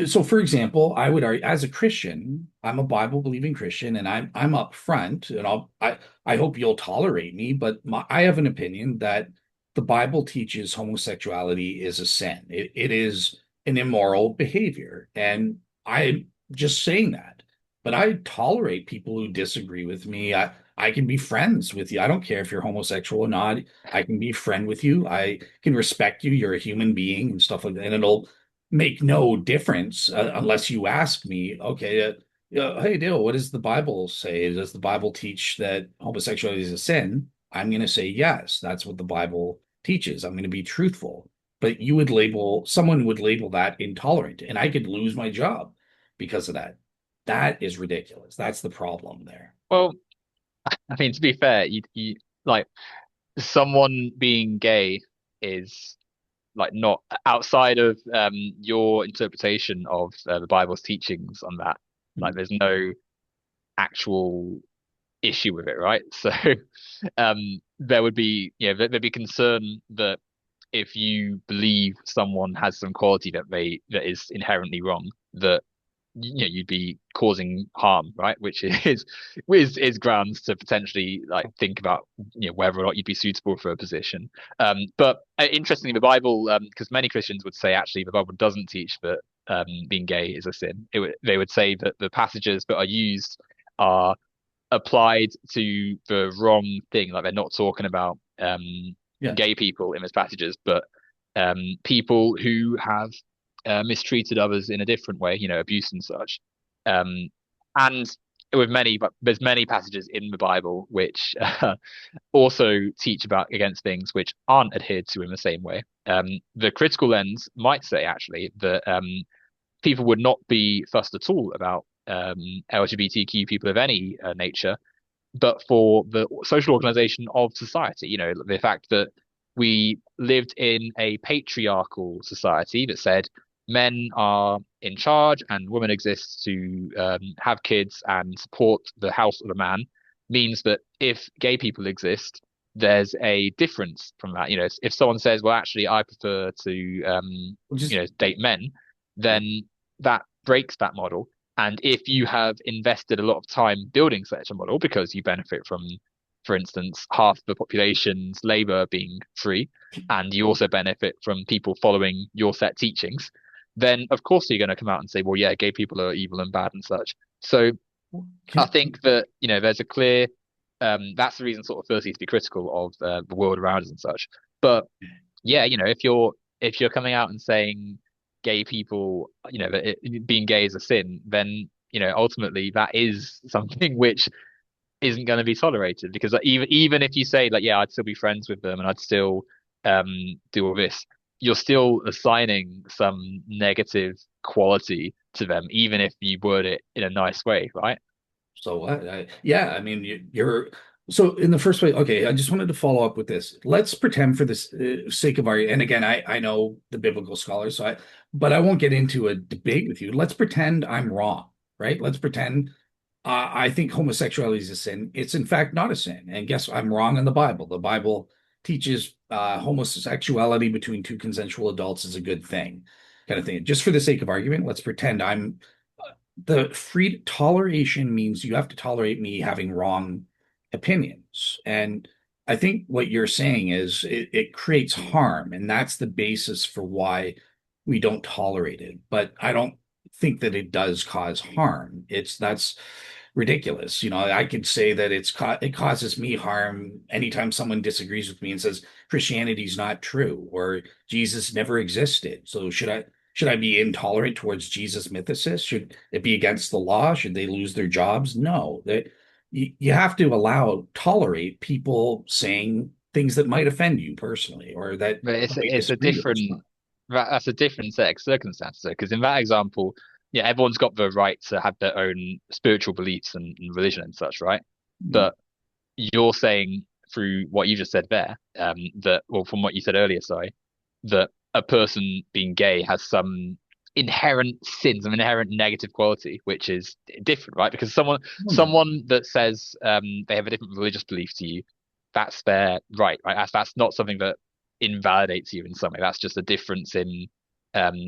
so for example, I would argue as a Christian, I'm a Bible believing Christian and I'm up front and I hope you'll tolerate me, but I have an opinion that the Bible teaches homosexuality is a sin. It is an immoral behavior. And I'm just saying that. But I tolerate people who disagree with me. I can be friends with you. I don't care if you're homosexual or not. I can be a friend with you. I can respect you. You're a human being and stuff like that. And it'll make no difference unless you ask me, okay, hey, Dale, what does the Bible say? Does the Bible teach that homosexuality is a sin? I'm going to say yes. That's what the Bible teaches. I'm going to be truthful. But someone would label that intolerant, and I could lose my job because of that. That is ridiculous. That's the problem there. Well, I mean, to be fair, you like someone being gay is like not outside of your interpretation of the Bible's teachings on that. Like, there's no actual issue with it, right? So, there would be, there'd be concern that if you believe someone has some quality that is inherently wrong, that you'd be causing harm, right? Which is grounds to potentially like think about whether or not you'd be suitable for a position. But interestingly, the Bible, because many Christians would say actually the Bible doesn't teach that being gay is a sin. They would say that the passages that are used are applied to the wrong thing. Like they're not talking about Yeah. gay people in those passages, but people who have mistreated others in a different way, abuse and such. Um, and but there's many passages in the Bible which also teach about against things which aren't adhered to in the same way. The critical lens might say actually that people would not be fussed at all about LGBTQ people of any nature, but for the social organization of society. The fact that we lived in a patriarchal society that said men are in charge and women exist to have kids and support the house of a man means that if gay people exist, there's a difference from that. If someone says, well, actually, I prefer to, Just date men, then that breaks that model. And if you have invested a lot of time building such a model because you benefit from, for instance, half the population's labor being free, and you also benefit from people following your set teachings, then of course you're going to come out and say, well, yeah, gay people are evil and bad and such. So I can, think that, there's a clear, that's the reason sort of firstly to be critical of the world around us and such. But yeah, if you're coming out and saying gay people, that being gay is a sin, then ultimately that is something which isn't going to be tolerated because even if you say like, yeah, I'd still be friends with them and I'd still do all this, you're still assigning some negative quality to them, even if you word it in a nice way, right? so what? Yeah, I mean, you're so in the first place. Okay, I just wanted to follow up with this. Let's pretend for this sake of our, and again, I know the biblical scholars, but I won't get into a debate with you. Let's pretend I'm wrong, right? Let's pretend I think homosexuality is a sin. It's in fact not a sin. And guess I'm wrong in the Bible. The Bible teaches homosexuality between two consensual adults is a good thing. kind of thing. Just for the sake of argument, let's pretend I'm the free toleration means you have to tolerate me having wrong opinions. And I think what you're saying is it creates harm, and that's the basis for why we don't tolerate it. But I don't think that it does cause harm. That's ridiculous. I could say that it causes me harm anytime someone disagrees with me and says Christianity's not true or Jesus never existed. So should I be intolerant towards Jesus mythicists? Should it be against the law? Should they lose their jobs? No. You have to tolerate people saying things that might offend you personally or that But you it's might it's a disagree with. different that's a different set of circumstances. Because in that example, yeah, everyone's got the right to have their own spiritual beliefs and religion and such, right? Mhm. But you're saying through what you just said there, that well, from what you said earlier, sorry, that a person being gay has some inherent sin, some inherent negative quality, which is different, right? Because No. someone that says they have a different religious belief to you, that's their right, right? That's not something that invalidates you in some way. That's just a difference in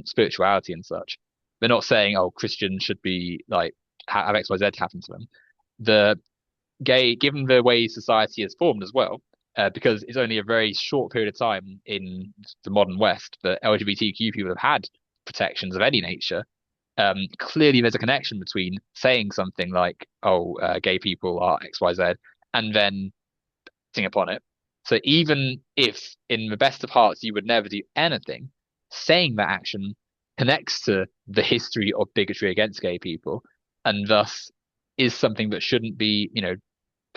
spirituality and such. They're not saying, oh, Christians should be like have X, Y, Z happen to them. The gay, given the way society has formed as well, because it's only a very short period of time in the modern West that LGBTQ people have had protections of any nature. Clearly, there's a connection between saying something like, "Oh, gay people are X, Y, Z," and then acting upon it. So even if, in the best of hearts, you would never do anything, saying that action connects to the history of bigotry against gay people, and thus is something that shouldn't be,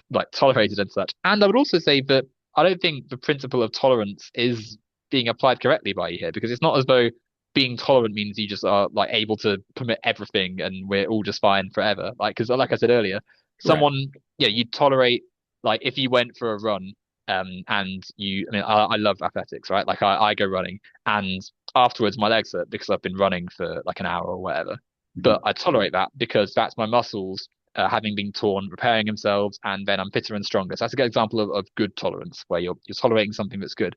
like tolerated and such. And I would also say that I don't think the principle of tolerance is being applied correctly by you here, because it's not as though being tolerant means you just are like able to permit everything and we're all just fine forever. Like, because like I said earlier, Correct. someone, yeah, you tolerate like if you went for a run, and I mean, I love athletics, right? Like I go running and afterwards my legs hurt because I've been running for like an hour or whatever. Mhm. But I tolerate that because that's my muscles having been torn, repairing themselves, and then I'm fitter and stronger. So that's a good example of good tolerance, where you're tolerating something that's good.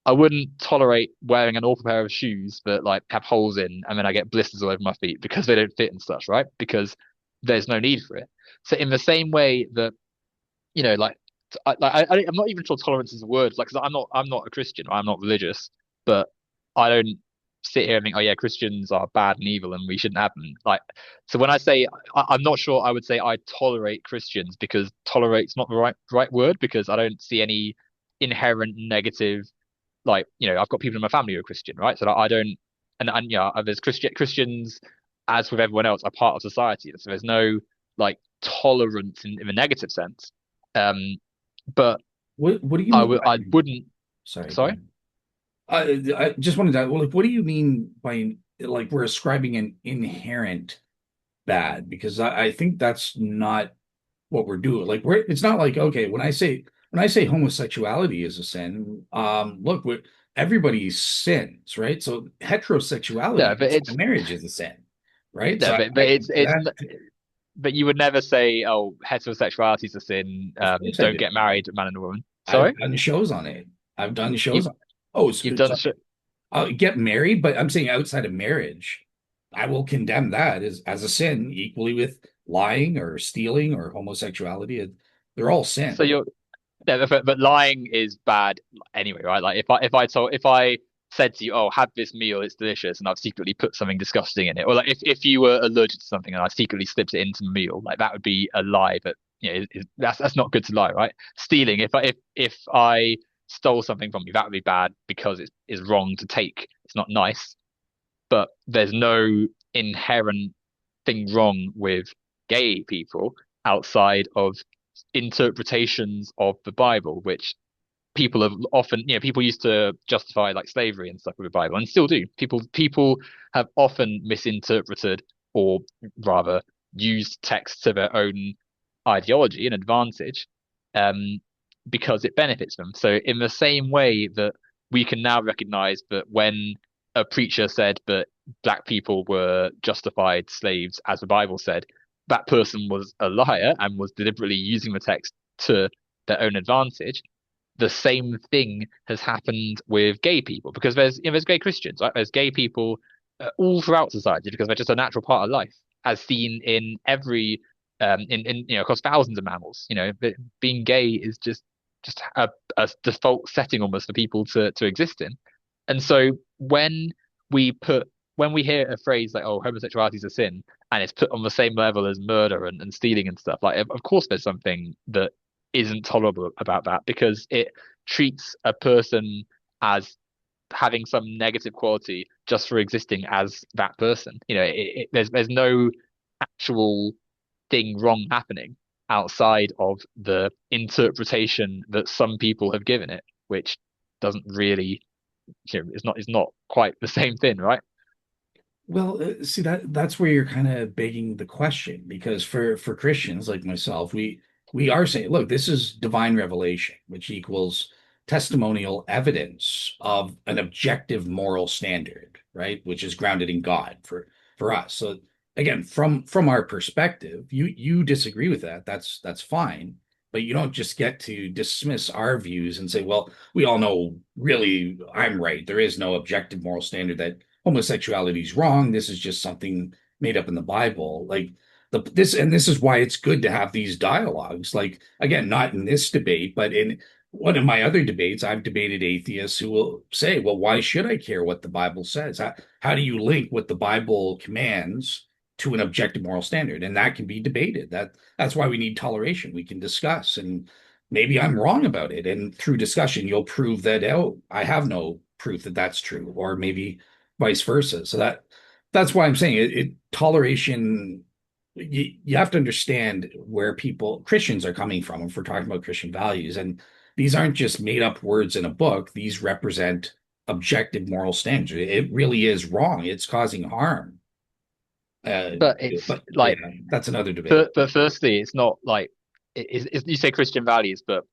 I wouldn't tolerate wearing an awful pair of shoes that like have holes in, and then I get blisters all over my feet because they don't fit and such, right? Because there's no need for it. So in the same way that like I'm not even sure tolerance is a word, like, 'cause I'm not a Christian, I'm not religious, but I don't sit here and think, oh yeah, Christians are bad and evil and we shouldn't have them. Like, so when I say I'm not sure, I would say I tolerate Christians, because tolerate's not the right word, because I don't see any inherent negative, like, I've got people in my family who are Christian, right? So I don't, and there's Christians, as with everyone else, are part of society. So there's no like tolerance in the negative sense. Um, but What do you mean I by, wouldn't. sorry, go Sorry. ahead. I just wanted to, well, like, what do you mean by like we're ascribing an inherent bad? Because I think that's not what we're doing. Like it's not like, okay, when I say homosexuality is a sin, look, everybody sins, right? So No, heterosexuality but outside of it's marriage is a sin, right? no, So but I can say it's that. but you would never say, oh, heterosexuality is a sin. Of course I Don't do. get married, man and woman. I've Sorry, done shows on it. I've done shows you've on it. Oh, you've done sorry. I'll get married, but I'm saying outside of marriage, I will condemn that as a sin equally with lying or stealing or homosexuality. They're all so sin. you're no, but lying is bad anyway, right? Like if I said to you, "Oh, have this meal, it's delicious," and I've secretly put something disgusting in it, or like if you were allergic to something and I secretly slipped it into the meal, like that would be a lie. But that's not good to lie, right? Stealing, if I stole something from you, that would be bad because it's wrong to take. It's not nice, but there's no inherent thing wrong with gay people outside of interpretations of the Bible, which people have often, people used to justify like slavery and stuff with the Bible, and still do. People have often misinterpreted, or rather used text to their own ideology and advantage, um, because it benefits them. So in the same way that we can now recognize that when a preacher said that black people were justified slaves, as the Bible said, that person was a liar and was deliberately using the text to their own advantage. The same thing has happened with gay people, because there's gay Christians, right? There's gay people all throughout society because they're just a natural part of life, as seen in every in across thousands of mammals. Being gay is just a default setting almost for people to exist in. And so we put when we hear a phrase like, "Oh, homosexuality is a sin," and it's put on the same level as murder and stealing and stuff, like of course there's something that isn't tolerable about that because it treats a person as having some negative quality just for existing as that person. There's no actual thing wrong happening outside of the interpretation that some people have given it, which doesn't really, it's not quite the same thing, right? Well, see that's where you're kind of begging the question because for Christians like myself, we are saying, look, this is divine revelation, which equals testimonial evidence of an objective moral standard, right? Which is grounded in God for us. So again, from our perspective, you disagree with that. That's fine, but you don't just get to dismiss our views and say, well, we all know really I'm right. There is no objective moral standard that homosexuality is wrong. This is just something made up in the Bible. Like this is why it's good to have these dialogues. Like again, not in this debate, but in one of my other debates, I've debated atheists who will say, well, why should I care what the Bible says? How do you link what the Bible commands to an objective moral standard? And that can be debated. That's why we need toleration. We can discuss, and maybe I'm wrong about it. And through discussion, you'll prove that, oh, I have no proof that that's true, or maybe vice versa. So that's why I'm saying toleration. You have to understand where people Christians are coming from if we're talking about Christian values, and these aren't just made up words in a book. These represent objective moral standards. It really is wrong. It's causing harm. Uh, But it's but yeah, like, that's another debate. but firstly, it's not like you say Christian values, but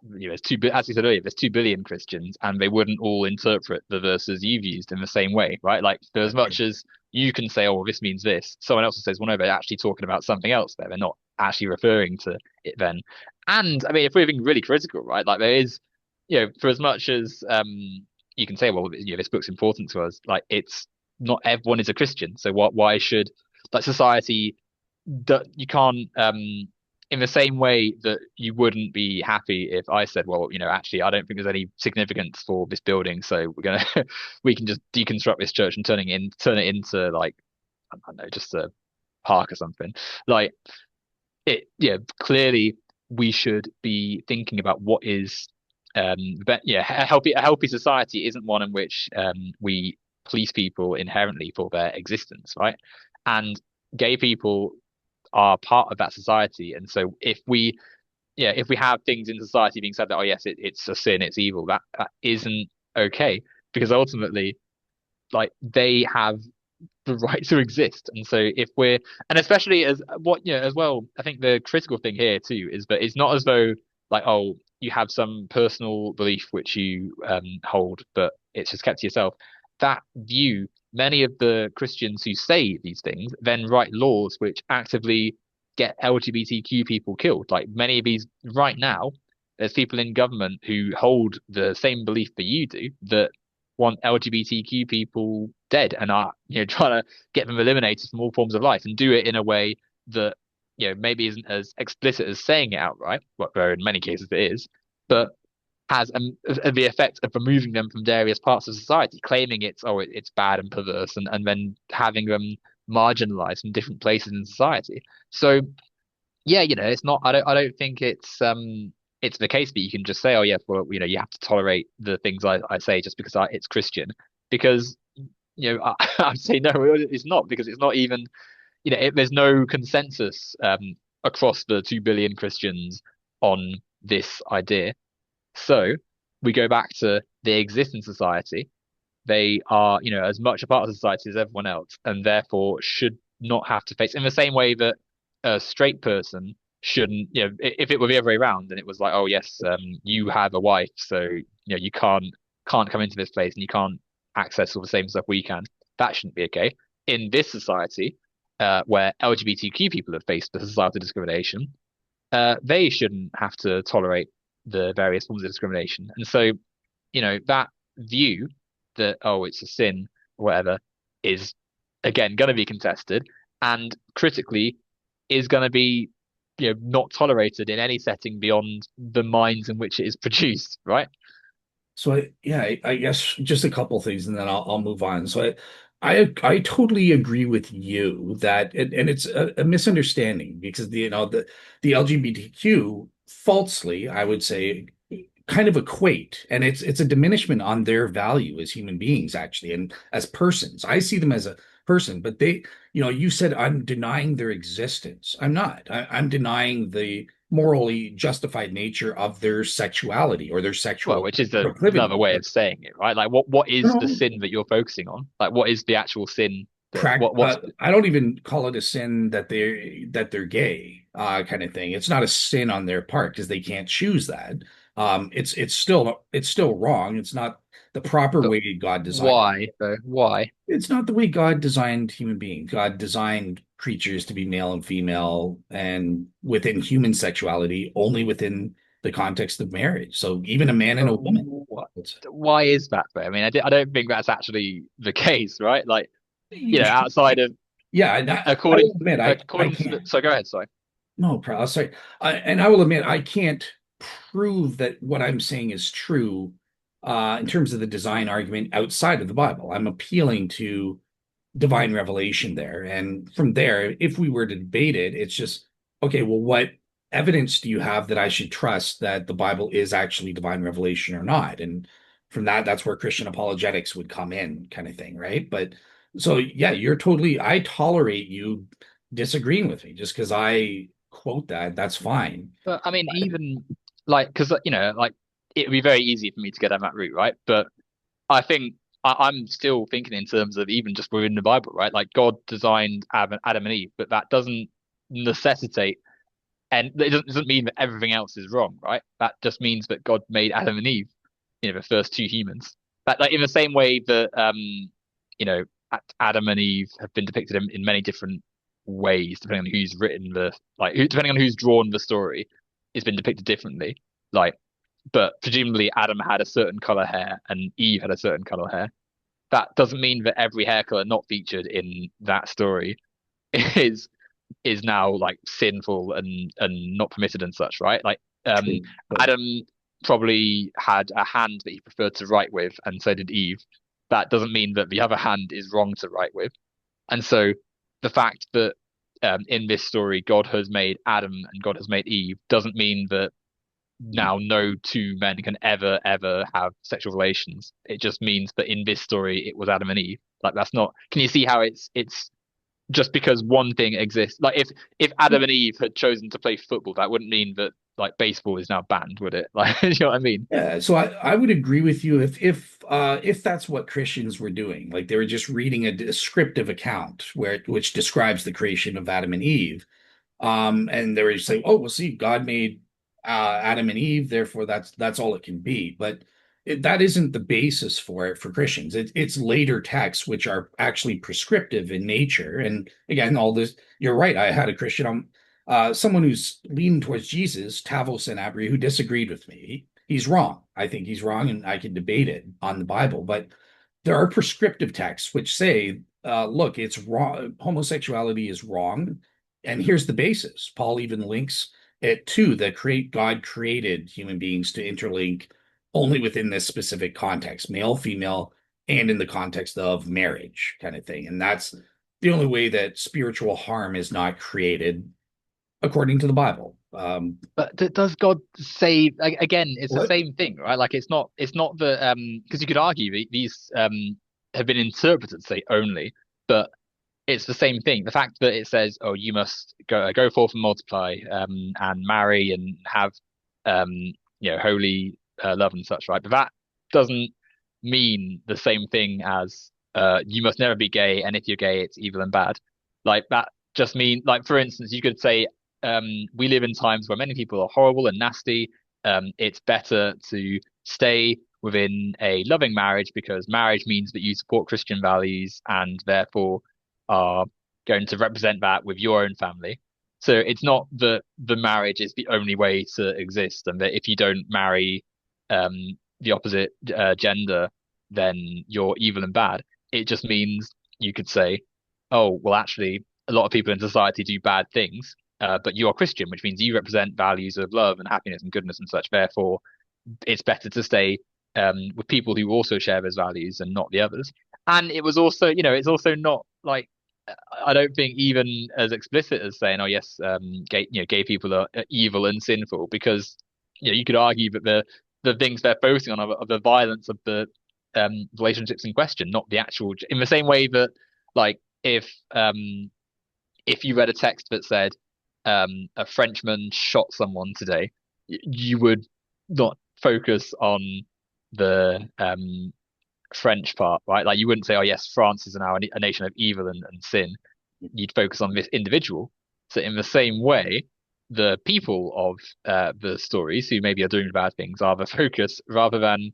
there's as you said earlier, there's 2 billion Christians, and they wouldn't all interpret the verses you've used in the same way, right? Like, for as That's true. much as you can say, "Oh, this means this," someone else says, "Well, no, they're actually talking about something else there. They're not actually referring to it then." And I mean, if we're being really critical, right? Like, there is, for as much as you can say, "Well, this book's important to us," like, it's not everyone is a Christian, so why should like society you can't in the same way that you wouldn't be happy if I said, well, actually, I don't think there's any significance for this building, so we're gonna we can just deconstruct this church and turn it into like, I don't know, just a park or something. Like, yeah, clearly we should be thinking about what is but yeah, a healthy society isn't one in which we police people inherently for their existence, right? And gay people are part of that society. And so if we have things in society being said that, oh yes, it's a sin, it's evil, that isn't okay, because ultimately, like, they have the right to exist. And so if we're and especially as what as well, I think the critical thing here too is that it's not as though, like, oh, you have some personal belief which you hold, but it's just kept to yourself. That view, many of the Christians who say these things then write laws which actively get LGBTQ people killed. Like, many of these right now, there's people in government who hold the same belief that you do, that want LGBTQ people dead and are trying to get them eliminated from all forms of life, and do it in a way that maybe isn't as explicit as saying it outright, what though in many cases it is, but has the effect of removing them from various parts of society, claiming it's bad and perverse, and then having them marginalized from different places in society. So yeah, it's not. I don't think it's the case that you can just say, oh yeah, well, you have to tolerate the things I say just because it's Christian, because I'd say no, it's not, because it's not even there's no consensus across the 2 billion Christians on this idea. So we go back to they exist in society. They are as much a part of society as everyone else, and therefore should not have to face in the same way that a straight person shouldn't. If it were the other way around, and it was like, oh yes, you have a wife, so you can't come into this place and you can't access all the same stuff we can. That shouldn't be okay in this society, where LGBTQ people have faced the societal discrimination. They shouldn't have to tolerate the various forms of discrimination. And so, that view that, oh, it's a sin or whatever, is again going to be contested, and critically is going to be not tolerated in any setting beyond the minds in which it is produced, right? So I guess just a couple things, and then I'll move on. I totally agree with you that, and it's a misunderstanding because the LGBTQ falsely, I would say, kind of equate, and it's a diminishment on their value as human beings, actually, and as persons. I see them as a person, but you said I'm denying their existence. I'm not. I'm denying the morally justified nature of their sexuality or their Well, sexual which is another proclivity. way of saying it, right? Like what is the No, sin that you're focusing on? Like what is the actual sin that what's I don't even call it a sin that they're gay, kind of thing. It's not a sin on their part because they can't choose that. It's still wrong. It's not the proper but way God designed. why though? Why? It's not the way God designed human beings. God designed creatures to be male and female, and within human sexuality, only within the context of marriage. So even a man and But a woman. why is that though? I mean, I don't think that's actually the case, right? Like, outside of Yeah, and I according will admit I according to the, can't. so go ahead, sorry. No problem. Sorry. And I will admit, I can't prove that what I'm saying is true in terms of the design argument outside of the Bible. I'm appealing to divine revelation there. And from there, if we were to debate it, it's just, okay, well, what evidence do you have that I should trust that the Bible is actually divine revelation or not? And from that, that's where Christian apologetics would come in, kind of thing, right? But so, yeah, I tolerate you disagreeing with me just because I quote that. That's fine. But I mean, even like because like it would be very easy for me to go down that route, right? But I think I'm still thinking in terms of even just within the Bible, right? Like God designed Adam and Eve, but that doesn't necessitate, and it doesn't mean that everything else is wrong, right? That just means that God made Adam and Eve, the first two humans. That like in the same way that you know, Adam and Eve have been depicted in many different ways, depending on who's written depending on who's drawn the story, it's been depicted differently. Like, but presumably Adam had a certain color hair and Eve had a certain color hair. That doesn't mean that every hair color not featured in that story is is now like sinful and not permitted and such, right? Like True. But Adam probably had a hand that he preferred to write with, and so did Eve. That doesn't mean that the other hand is wrong to write with. And so the fact that in this story God has made Adam and God has made Eve doesn't mean that now no two men can ever have sexual relations. It just means that in this story it was Adam and Eve. Like that's not. Can you see how it's just because one thing exists? Like if Adam and Eve had chosen to play football, that wouldn't mean that like baseball is now banned, would it? Like you know what I mean? yeah, so I would agree with you if that's what Christians were doing, like they were just reading a descriptive account which describes the creation of Adam and Eve. And they were just saying, "Oh, well, see, God made Adam and Eve, therefore that's all it can be." But that isn't the basis for it for Christians. It's later texts which are actually prescriptive in nature. And again, all this, you're right. I had a Christian, someone who's leaning towards Jesus, Tavos and Abri, who disagreed with me. He's wrong. I think he's wrong, and I can debate it on the Bible. But there are prescriptive texts which say, look, it's wrong. Homosexuality is wrong. And here's the basis. Paul even links it to the God created human beings to interlink only within this specific context, male, female, and in the context of marriage, kind of thing. And that's the only way that spiritual harm is not created according to the Bible. But does God say again? It's the What? same thing, right? Like it's not that because you could argue these have been interpreted to say only, but it's the same thing. The fact that it says, "Oh, you must go forth and multiply, and marry and have, um, holy love and such," right? But that doesn't mean the same thing as you must never be gay, and if you're gay, it's evil and bad. Like that just mean like for instance, you could say, we live in times where many people are horrible and nasty. It's better to stay within a loving marriage because marriage means that you support Christian values and therefore are going to represent that with your own family. So it's not that the marriage is the only way to exist, and that if you don't marry the opposite gender, then you're evil and bad. It just means you could say, oh, well, actually, a lot of people in society do bad things, but you are Christian, which means you represent values of love and happiness and goodness and such. Therefore, it's better to stay with people who also share those values and not the others. And it was also, it's also not like I don't think even as explicit as saying, "Oh yes, gay people are evil and sinful," because you could argue that the things they're focusing on are the violence of the relationships in question, not the actual. In the same way that, like, if you read a text that said a Frenchman shot someone today, you would not focus on the French part, right? Like you wouldn't say, "Oh yes, France is now a nation of evil and sin." You'd focus on this individual. So in the same way, the people of the stories who maybe are doing bad things are the focus rather than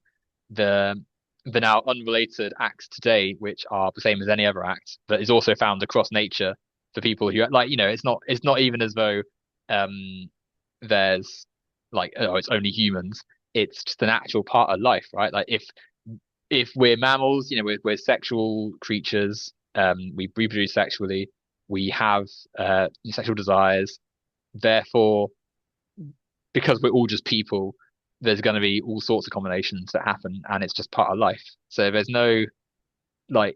the the now unrelated acts today, which are the same as any other act that is also found across nature for people who like, it's not even as though there's like, oh, it's only humans. It's just an actual part of life, right? Like if we're mammals, we're sexual creatures. We reproduce sexually. We have sexual desires. Therefore, because we're all just people, there's going to be all sorts of combinations that happen, and it's just part of life. So there's no like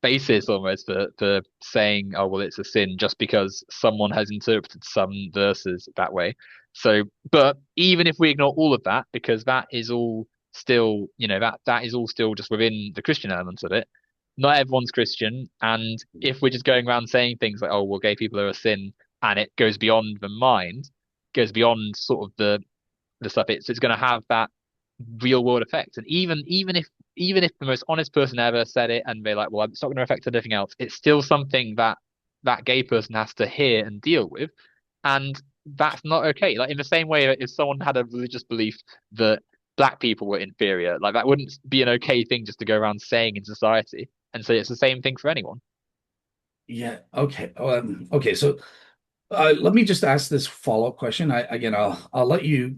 basis almost for saying, oh well, it's a sin just because someone has interpreted some verses that way. So, but even if we ignore all of that, because that is all still, that is all still just within the Christian element of it. Not everyone's Christian, and if we're just going around saying things like, oh well, gay people are a sin, and it goes beyond the mind, goes beyond sort of the stuff, it's going to have that real world effect. And even if the most honest person ever said it and they're like, well, it's not going to affect anything else, it's still something that that gay person has to hear and deal with. And that's not okay. Like in the same way that if someone had a religious belief that black people were inferior, like that wouldn't be an okay thing just to go around saying in society. And so it's the same thing for anyone. Yeah. Okay. Okay. So let me just ask this follow-up question. I'll let you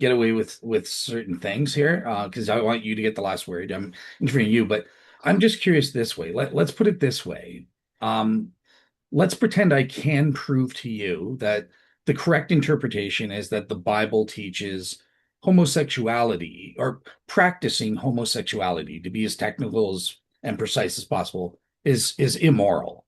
get away with certain things here because I want you to get the last word. I'm interviewing you, but I'm just curious this way. Let's put it this way. Um, let's pretend I can prove to you that the correct interpretation is that the Bible teaches homosexuality or practicing homosexuality, to be as technical as and precise as possible, is immoral.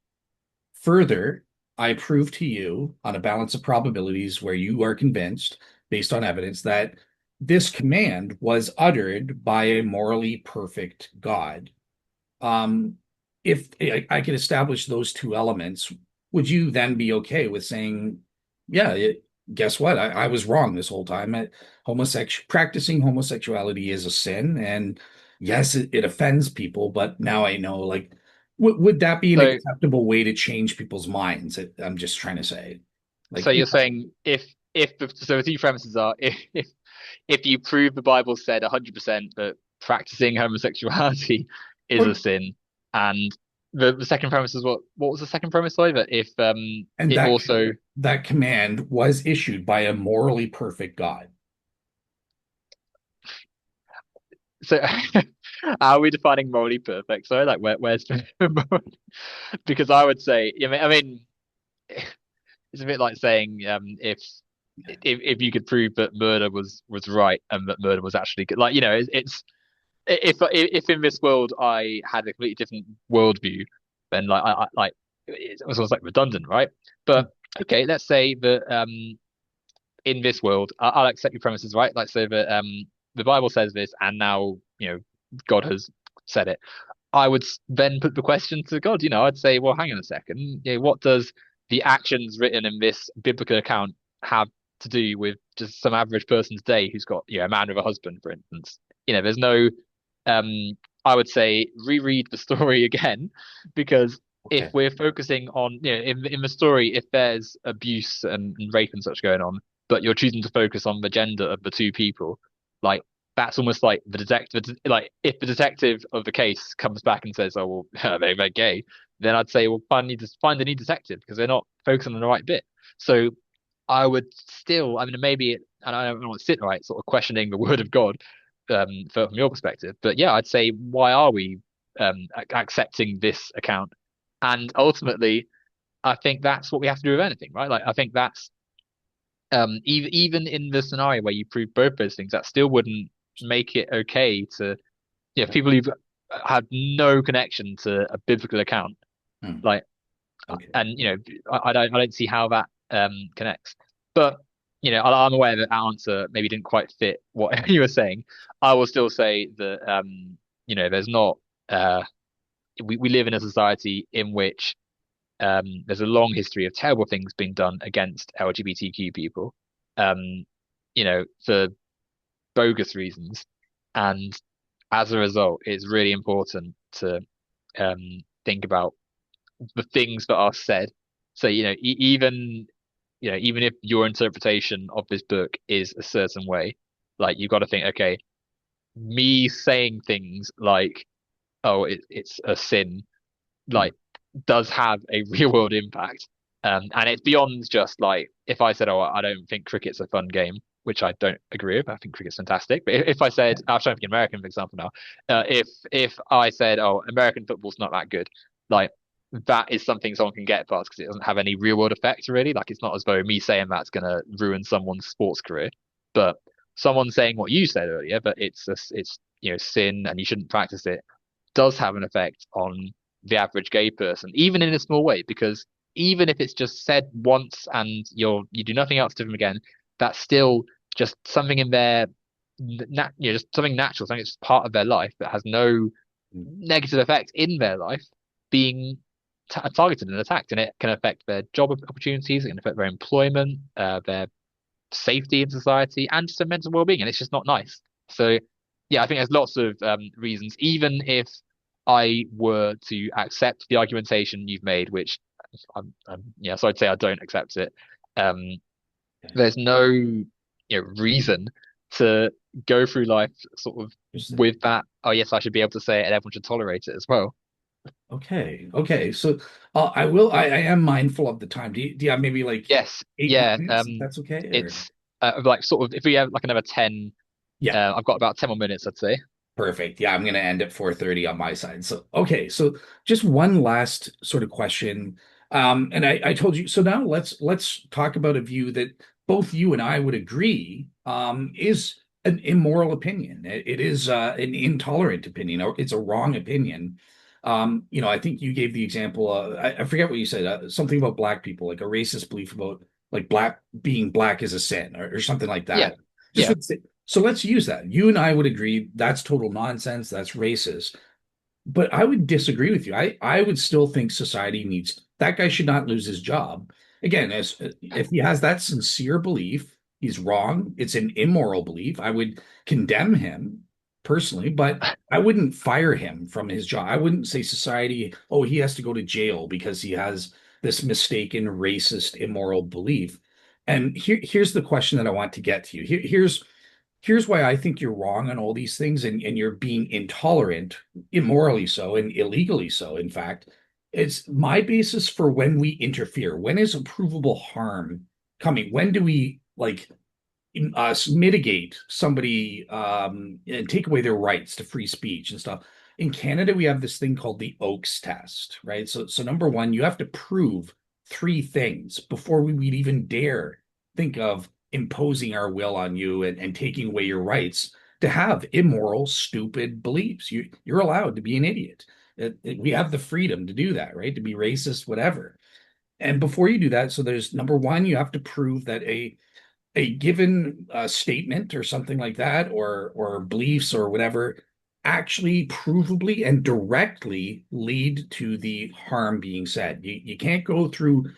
Further, I prove to you on a balance of probabilities where you are convinced, based on evidence, that this command was uttered by a morally perfect God. Um, if I could establish those two elements, would you then be okay with saying, yeah, guess what? I was wrong this whole time. Practicing homosexuality is a sin, and yes, it offends people, but now I know, like, would that be an So acceptable way to change people's minds? I'm just trying to say, so like, you're saying so the two premises are if you prove the Bible said 100% that practicing homosexuality is a or, sin, and the second premise is what was the second premise? Sorry, that if and it also that command was issued by a morally perfect God. so how are we defining morally perfect? Sorry, like where's because I would say I mean it's a bit like saying if you could prove that murder was right and that murder was actually good, like it's if in this world I had a completely different worldview, then like I like it's almost like redundant, right? But okay, let's say that in this world, I'll accept your premises, right? Like so that the Bible says this, and now God has said it. I would then put the question to God. I'd say, well, hang on a second. What does the actions written in this biblical account have to do with just some average person today who's got, a man with a husband, for instance? There's no, I would say, reread the story again, because if Okay. we're focusing on, in the story, if there's abuse and rape and such going on, but you're choosing to focus on the gender of the two people, like that's almost like the detective. Like if the detective of the case comes back and says, "Oh well, they're gay," then I'd say, "Well, find a new detective because they're not focusing on the right bit." So I would still, I mean, maybe, and I don't want to sit right, sort of questioning the word of God from your perspective, but yeah, I'd say, why are we? accepting this account. And ultimately, I think that's what we have to do with anything, right? Like I think that's even in the scenario where you prove both those things, that still wouldn't make it okay to people who've had no connection to a biblical account, Hmm. like Okay. and I don't see how that connects. But I'm aware that our answer maybe didn't quite fit what you were saying. I will still say that there's not we live in a society in which there's a long history of terrible things being done against LGBTQ people, um, for bogus reasons, and as a result, it's really important to think about the things that are said. So, even if your interpretation of this book is a certain way, like you've got to think, okay, me saying things like, "Oh, it's a sin," Hmm. like does have a real world impact. And it's beyond just like if I said, "Oh, I don't think cricket's a fun game," which I don't agree with. I think cricket's fantastic. But if I said, I'm trying to think American, for example, now, if I said, "Oh, American football's not that good," like that is something someone can get past because it doesn't have any real world effect really. Like it's not as though me saying that's going to ruin someone's sports career, but someone saying what you said earlier, but it's sin and you shouldn't practice it, does have an effect on the average gay person, even in a small way, because even if it's just said once and you do nothing else to them again, that's still just something in their just something natural, something that's part of their life that has no Hmm. negative effect in their life being targeted and attacked, and it can affect their job opportunities, it can affect their employment, their safety in society, and just their mental well-being, and it's just not nice. So, yeah, I think there's lots of reasons. Even if I were to accept the argumentation you've made, which yeah, so I'd say I don't accept it. Um, Okay. there's no reason to go through life sort of Just with that. Oh yes, I should be able to say it, and everyone should tolerate it as well. okay. Okay. So I will. I am mindful of the time. Do you have maybe like Yes, eight yeah. minutes? If that's okay. Or It's like sort of if we have like another 10, yeah. I've got about 10 more minutes, I'd say. Perfect. Yeah, I'm going to end at 4:30 on my side. So, okay. So, just one last sort of question. And I told you. So now let's talk about a view that both you and I would agree is an immoral opinion. It is an intolerant opinion, or it's a wrong opinion. I think you gave the example. I forget what you said. Something about black people, like a racist belief about like black being black is a sin, or something like Yeah, that. Just yeah. for so let's use that. You and I would agree that's total nonsense. That's racist. But I would disagree with you. I would still think society needs that guy should not lose his job. Again, as if he has that sincere belief, he's wrong. It's an immoral belief. I would condemn him personally, but I wouldn't fire him from his job. I wouldn't say society, oh, he has to go to jail because he has this mistaken, racist, immoral belief. And here's the question that I want to get to you. Here's why I think you're wrong on all these things and you're being intolerant, immorally so and illegally so, in fact. It's my basis for when we interfere. When is a provable harm coming? When do we like us mitigate somebody and take away their rights to free speech and stuff? In Canada, we have this thing called the Oakes test, right? So number one, you have to prove three things before we would even dare think of imposing our will on you and taking away your rights to have immoral, stupid beliefs. You're allowed to be an idiot. We have the freedom to do that, right? To be racist, whatever. And before you do that, so there's number one, you have to prove that a given statement or something like that, or beliefs or whatever, actually provably and directly lead to the harm being said. You can't go through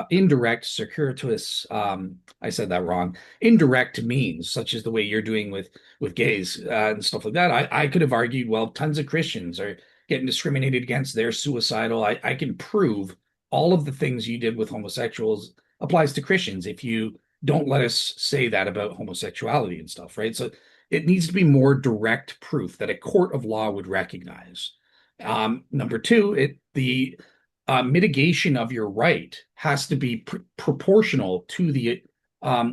indirect, circuitous. I said that wrong. Indirect means, such as the way you're doing with gays and stuff like that. I could have argued, well, tons of Christians are getting discriminated against. They're suicidal. I can prove all of the things you did with homosexuals applies to Christians if you don't let us say that about homosexuality and stuff, right? So it needs to be more direct proof that a court of law would recognize. Number two, the mitigation of your right has to be proportional to the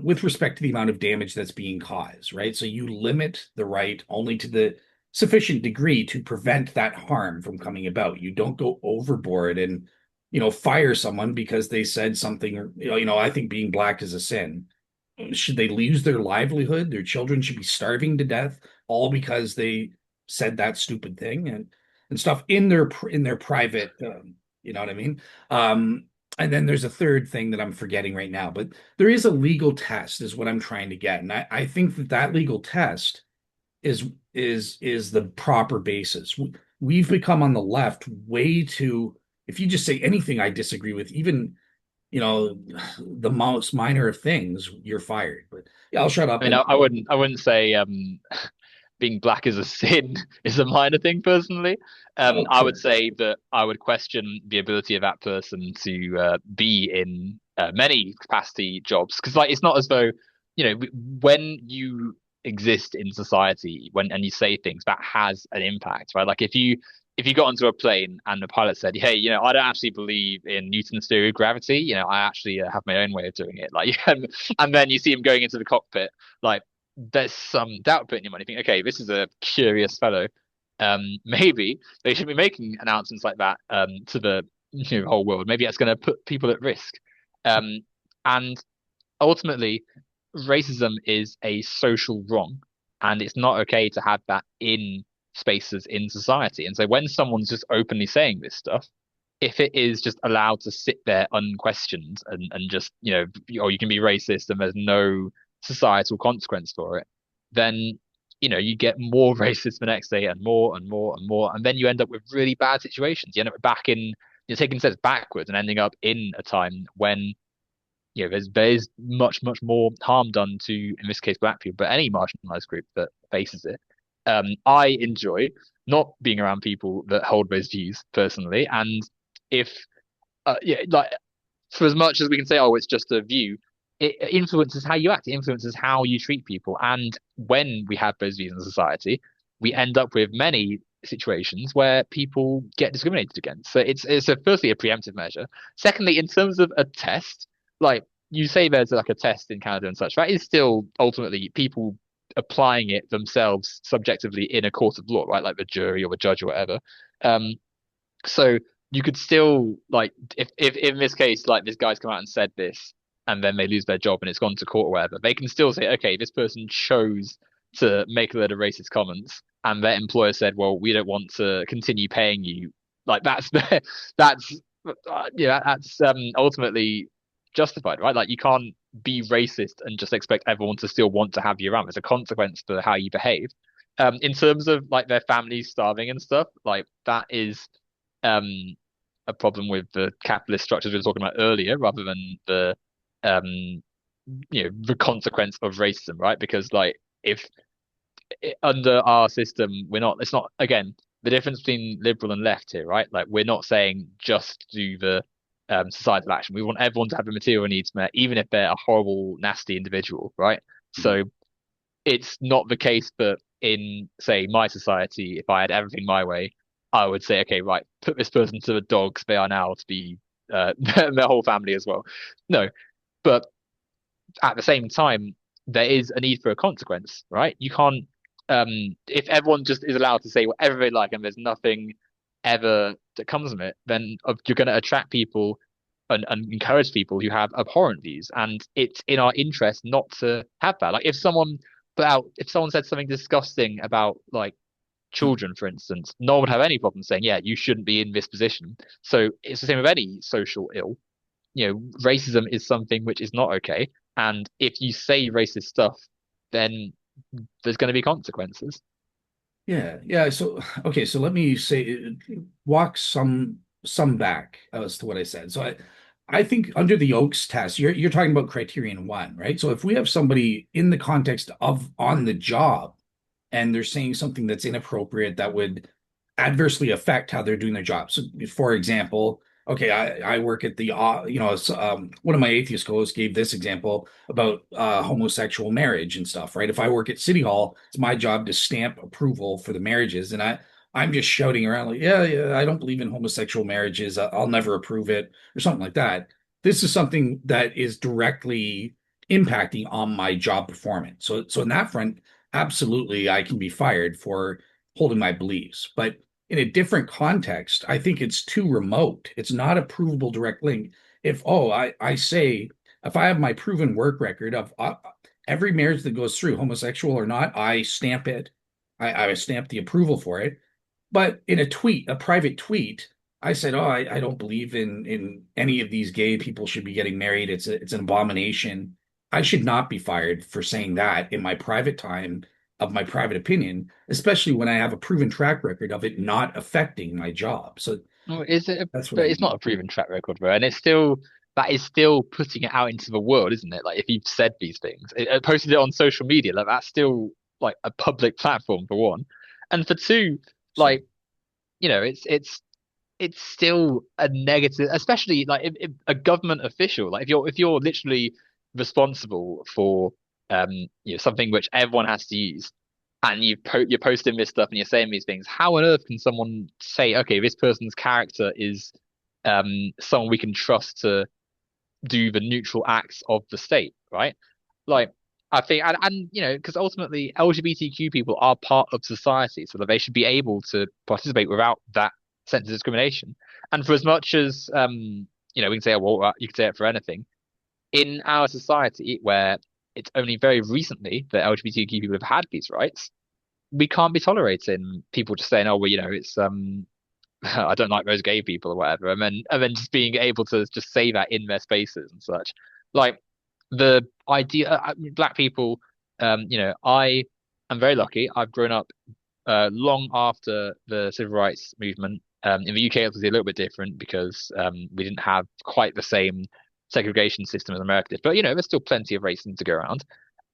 with respect to the amount of damage that's being caused, right? So you limit the right only to the sufficient degree to prevent that harm from coming about. You don't go overboard and, fire someone because they said something, I think being black is a sin. Should they lose their livelihood? Their children should be starving to death all because they said that stupid thing and stuff in their private, you know what I mean? Um, and then there's a third thing that I'm forgetting right now, but there is a legal test, is what I'm trying to get, and I think that legal test is the proper basis. We've become on the left way too. If you just say anything I disagree with, even you know, the most minor of things, you're fired. But yeah, I'll shut I up mean, and I wouldn't say being black is a sin is a minor thing personally. oh, I would sure. say that I would question the ability of that person to be in many capacity jobs because, like, it's not as though when you exist in society when and you say things that has an impact, right? Like if you got onto a plane and the pilot said, "Hey, I don't actually believe in Newton's theory of gravity. I actually have my own way of doing it." Like, and then you see him going into the cockpit, like there's some doubt put in your mind. You think, okay, this is a curious fellow. Maybe they should be making announcements like that to the whole world. Maybe that's going to put people at risk. Um, and ultimately, racism is a social wrong, and it's not okay to have that in spaces in society. And so when someone's just openly saying this stuff, if it is just allowed to sit there unquestioned and just, or you can be racist and there's no societal consequence for it, then, you get more racist the next day and more and more and more. And then you end up with really bad situations. You end up you're taking steps backwards and ending up in a time when, there's much, much more harm done to, in this case, black people, but any marginalized group that faces it. I enjoy not being around people that hold those views personally. And if like for as much as we can say, oh, it's just a view, it influences how you act, it influences how you treat people. And when we have those views in society, we end up with many situations where people get discriminated against. So it's firstly a preemptive measure. Secondly, in terms of a test, like you say there's like a test in Canada and such, that is still ultimately people applying it themselves subjectively in a court of law, right? Like the jury or the judge or whatever. Um, so you could still like if in this case like this guy's come out and said this and then they lose their job and it's gone to court or whatever, they can still say, okay, this person chose to make a load of racist comments and their employer said, well, we don't want to continue paying you. Like that's that's ultimately justified, right? Like you can't be racist and just expect everyone to still want to have you around. There's a consequence for how you behave. In terms of like their families starving and stuff, like that is um, a problem with the capitalist structures we were talking about earlier, rather than um, the consequence of racism, right? Because like if under our system, we're not. It's not again the difference between liberal and left here, right? Like we're not saying just do the societal action. We want everyone to have the material needs met, even if they're a horrible, nasty individual, right? So it's not the case that in, say, my society, if I had everything my way, I would say, okay, right, put this person to the dogs. They are now to be their whole family as well. No, but at the same time, there is a need for a consequence, right? You can't, if everyone just is allowed to say whatever they like and there's nothing ever that comes from it, then you're going to attract people and encourage people who have abhorrent views. And it's in our interest not to have that. Like if someone said something disgusting about like children, for instance, no one would have any problem saying, yeah, you shouldn't be in this position. So it's the same with any social ill. Racism is something which is not okay. And if you say racist stuff, then there's going to be consequences. Yeah, yeah. So okay, so let me say walk some back as to what I said. So I think under the Oakes test, you're talking about criterion one, right? So if we have somebody in the context of on the job and they're saying something that's inappropriate that would adversely affect how they're doing their job. So, for example, okay, I work at the one of my atheist co-hosts gave this example about homosexual marriage and stuff, right? If I work at City Hall, it's my job to stamp approval for the marriages, and I'm just shouting around like, yeah, yeah, I don't believe in homosexual marriages. I'll never approve it or something like that. This is something that is directly impacting on my job performance. So in that front, absolutely, I can be fired for holding my beliefs. But in a different context, I think it's too remote. It's not a provable direct link. If, oh, I say, if I have my proven work record of every marriage that goes through, homosexual or not, I stamp it. I stamp the approval for it. But in a tweet, a private tweet, I said, "Oh, I don't believe in any of these gay people should be getting married. It's an abomination. I should not be fired for saying that in my private time of my private opinion, especially when I have a proven track record of it not affecting my job." So Well, is it? that's what I But it's not mean. a proven track record, bro. And it's still that is still putting it out into the world, isn't it? Like if you've said these things, posted it on social media, like that's still like a public platform for one, and for two, So like it's still a negative, especially like if a government official, like if you're literally responsible for something which everyone has to use, and you're posting this stuff and you're saying these things, how on earth can someone say, okay, this person's character is someone we can trust to do the neutral acts of the state, right? Like I think, and because ultimately LGBTQ people are part of society, so that they should be able to participate without that sense of discrimination. And for as much as we can say, oh, well, you can say it for anything in our society where it's only very recently that LGBTQ people have had these rights, we can't be tolerating people just saying, oh, well, it's I don't like those gay people or whatever, and then just being able to just say that in their spaces and such. Like the idea, black people, I am very lucky. I've grown up long after the civil rights movement. In the UK, it was a little bit different because we didn't have quite the same segregation system as America did. But there's still plenty of racism to go around.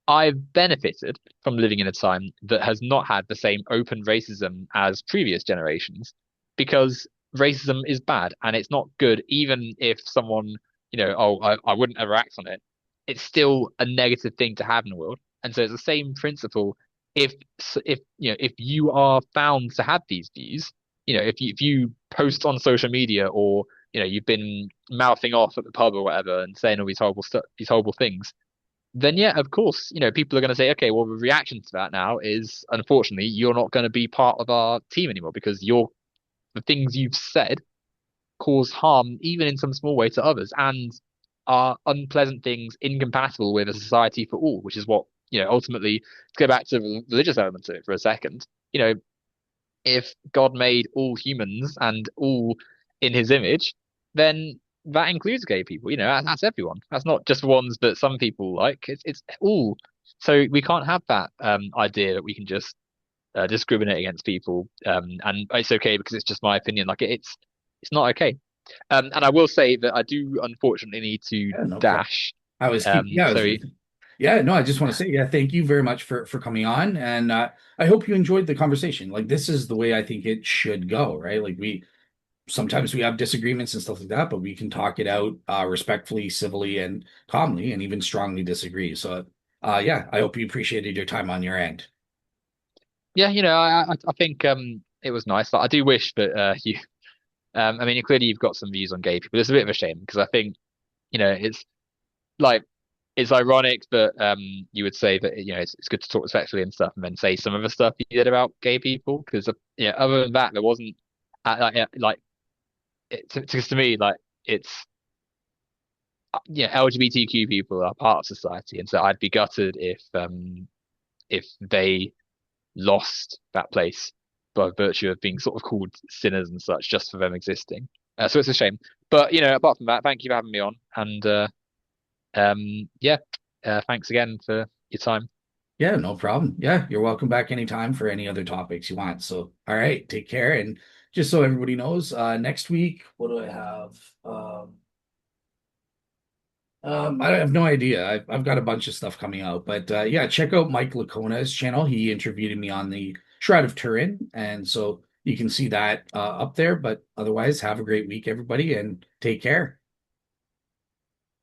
I've benefited from living in a time that has not had the same open racism as previous generations because racism is bad and it's not good, even if someone, oh, I wouldn't ever act on it. It's still a negative thing to have in the world. And so it's the same principle. If if you are found to have these views, if you post on social media or you've been mouthing off at the pub or whatever and saying all these horrible stuff, these horrible things, then yeah, of course, people are going to say, okay, well, the reaction to that now is, unfortunately, you're not going to be part of our team anymore because the things you've said cause harm, even in some small way, to others, and are unpleasant things incompatible with a society for all, which is what, ultimately, to go back to the religious element of it for a second, if God made all humans and all in his image, then that includes gay people. That's everyone. That's not just ones that some people like. It's all. So we can't have that idea that we can just discriminate against people, and it's okay because it's just my opinion. Like it's not okay. And I will say that I do unfortunately need to yeah, no problem. dash. I was keep yeah, I So was yeah, no, I just want to say, yeah, thank you very much for coming on. And I hope you enjoyed the conversation. Like this is the way I think it should go, right? Like we sometimes we have disagreements and stuff like that, but we can talk it out respectfully, civilly, and calmly, and even strongly disagree. So, yeah, I hope you appreciated your time on your end. yeah, I think it was nice. But I do wish that you. I mean, clearly you've got some views on gay people. It's a bit of a shame because I think it's like it's ironic that you would say that it's good to talk respectfully and stuff, and then say some of the stuff you did about gay people because other than that, there wasn't like to me like it's LGBTQ people are part of society, and so I'd be gutted if they lost that place by virtue of being sort of called sinners and such just for them existing. So it's a shame. But apart from that, thank you for having me on, and yeah, thanks again for your time. Yeah, no problem. Yeah, you're welcome back anytime for any other topics you want. So, all right, take care. And just so everybody knows, next week, what do I have? I have no idea. I've got a bunch of stuff coming out, but yeah, check out Mike Lacona's channel. He interviewed me on the Shroud of Turin, and so you can see that up there. But otherwise, have a great week, everybody, and take care.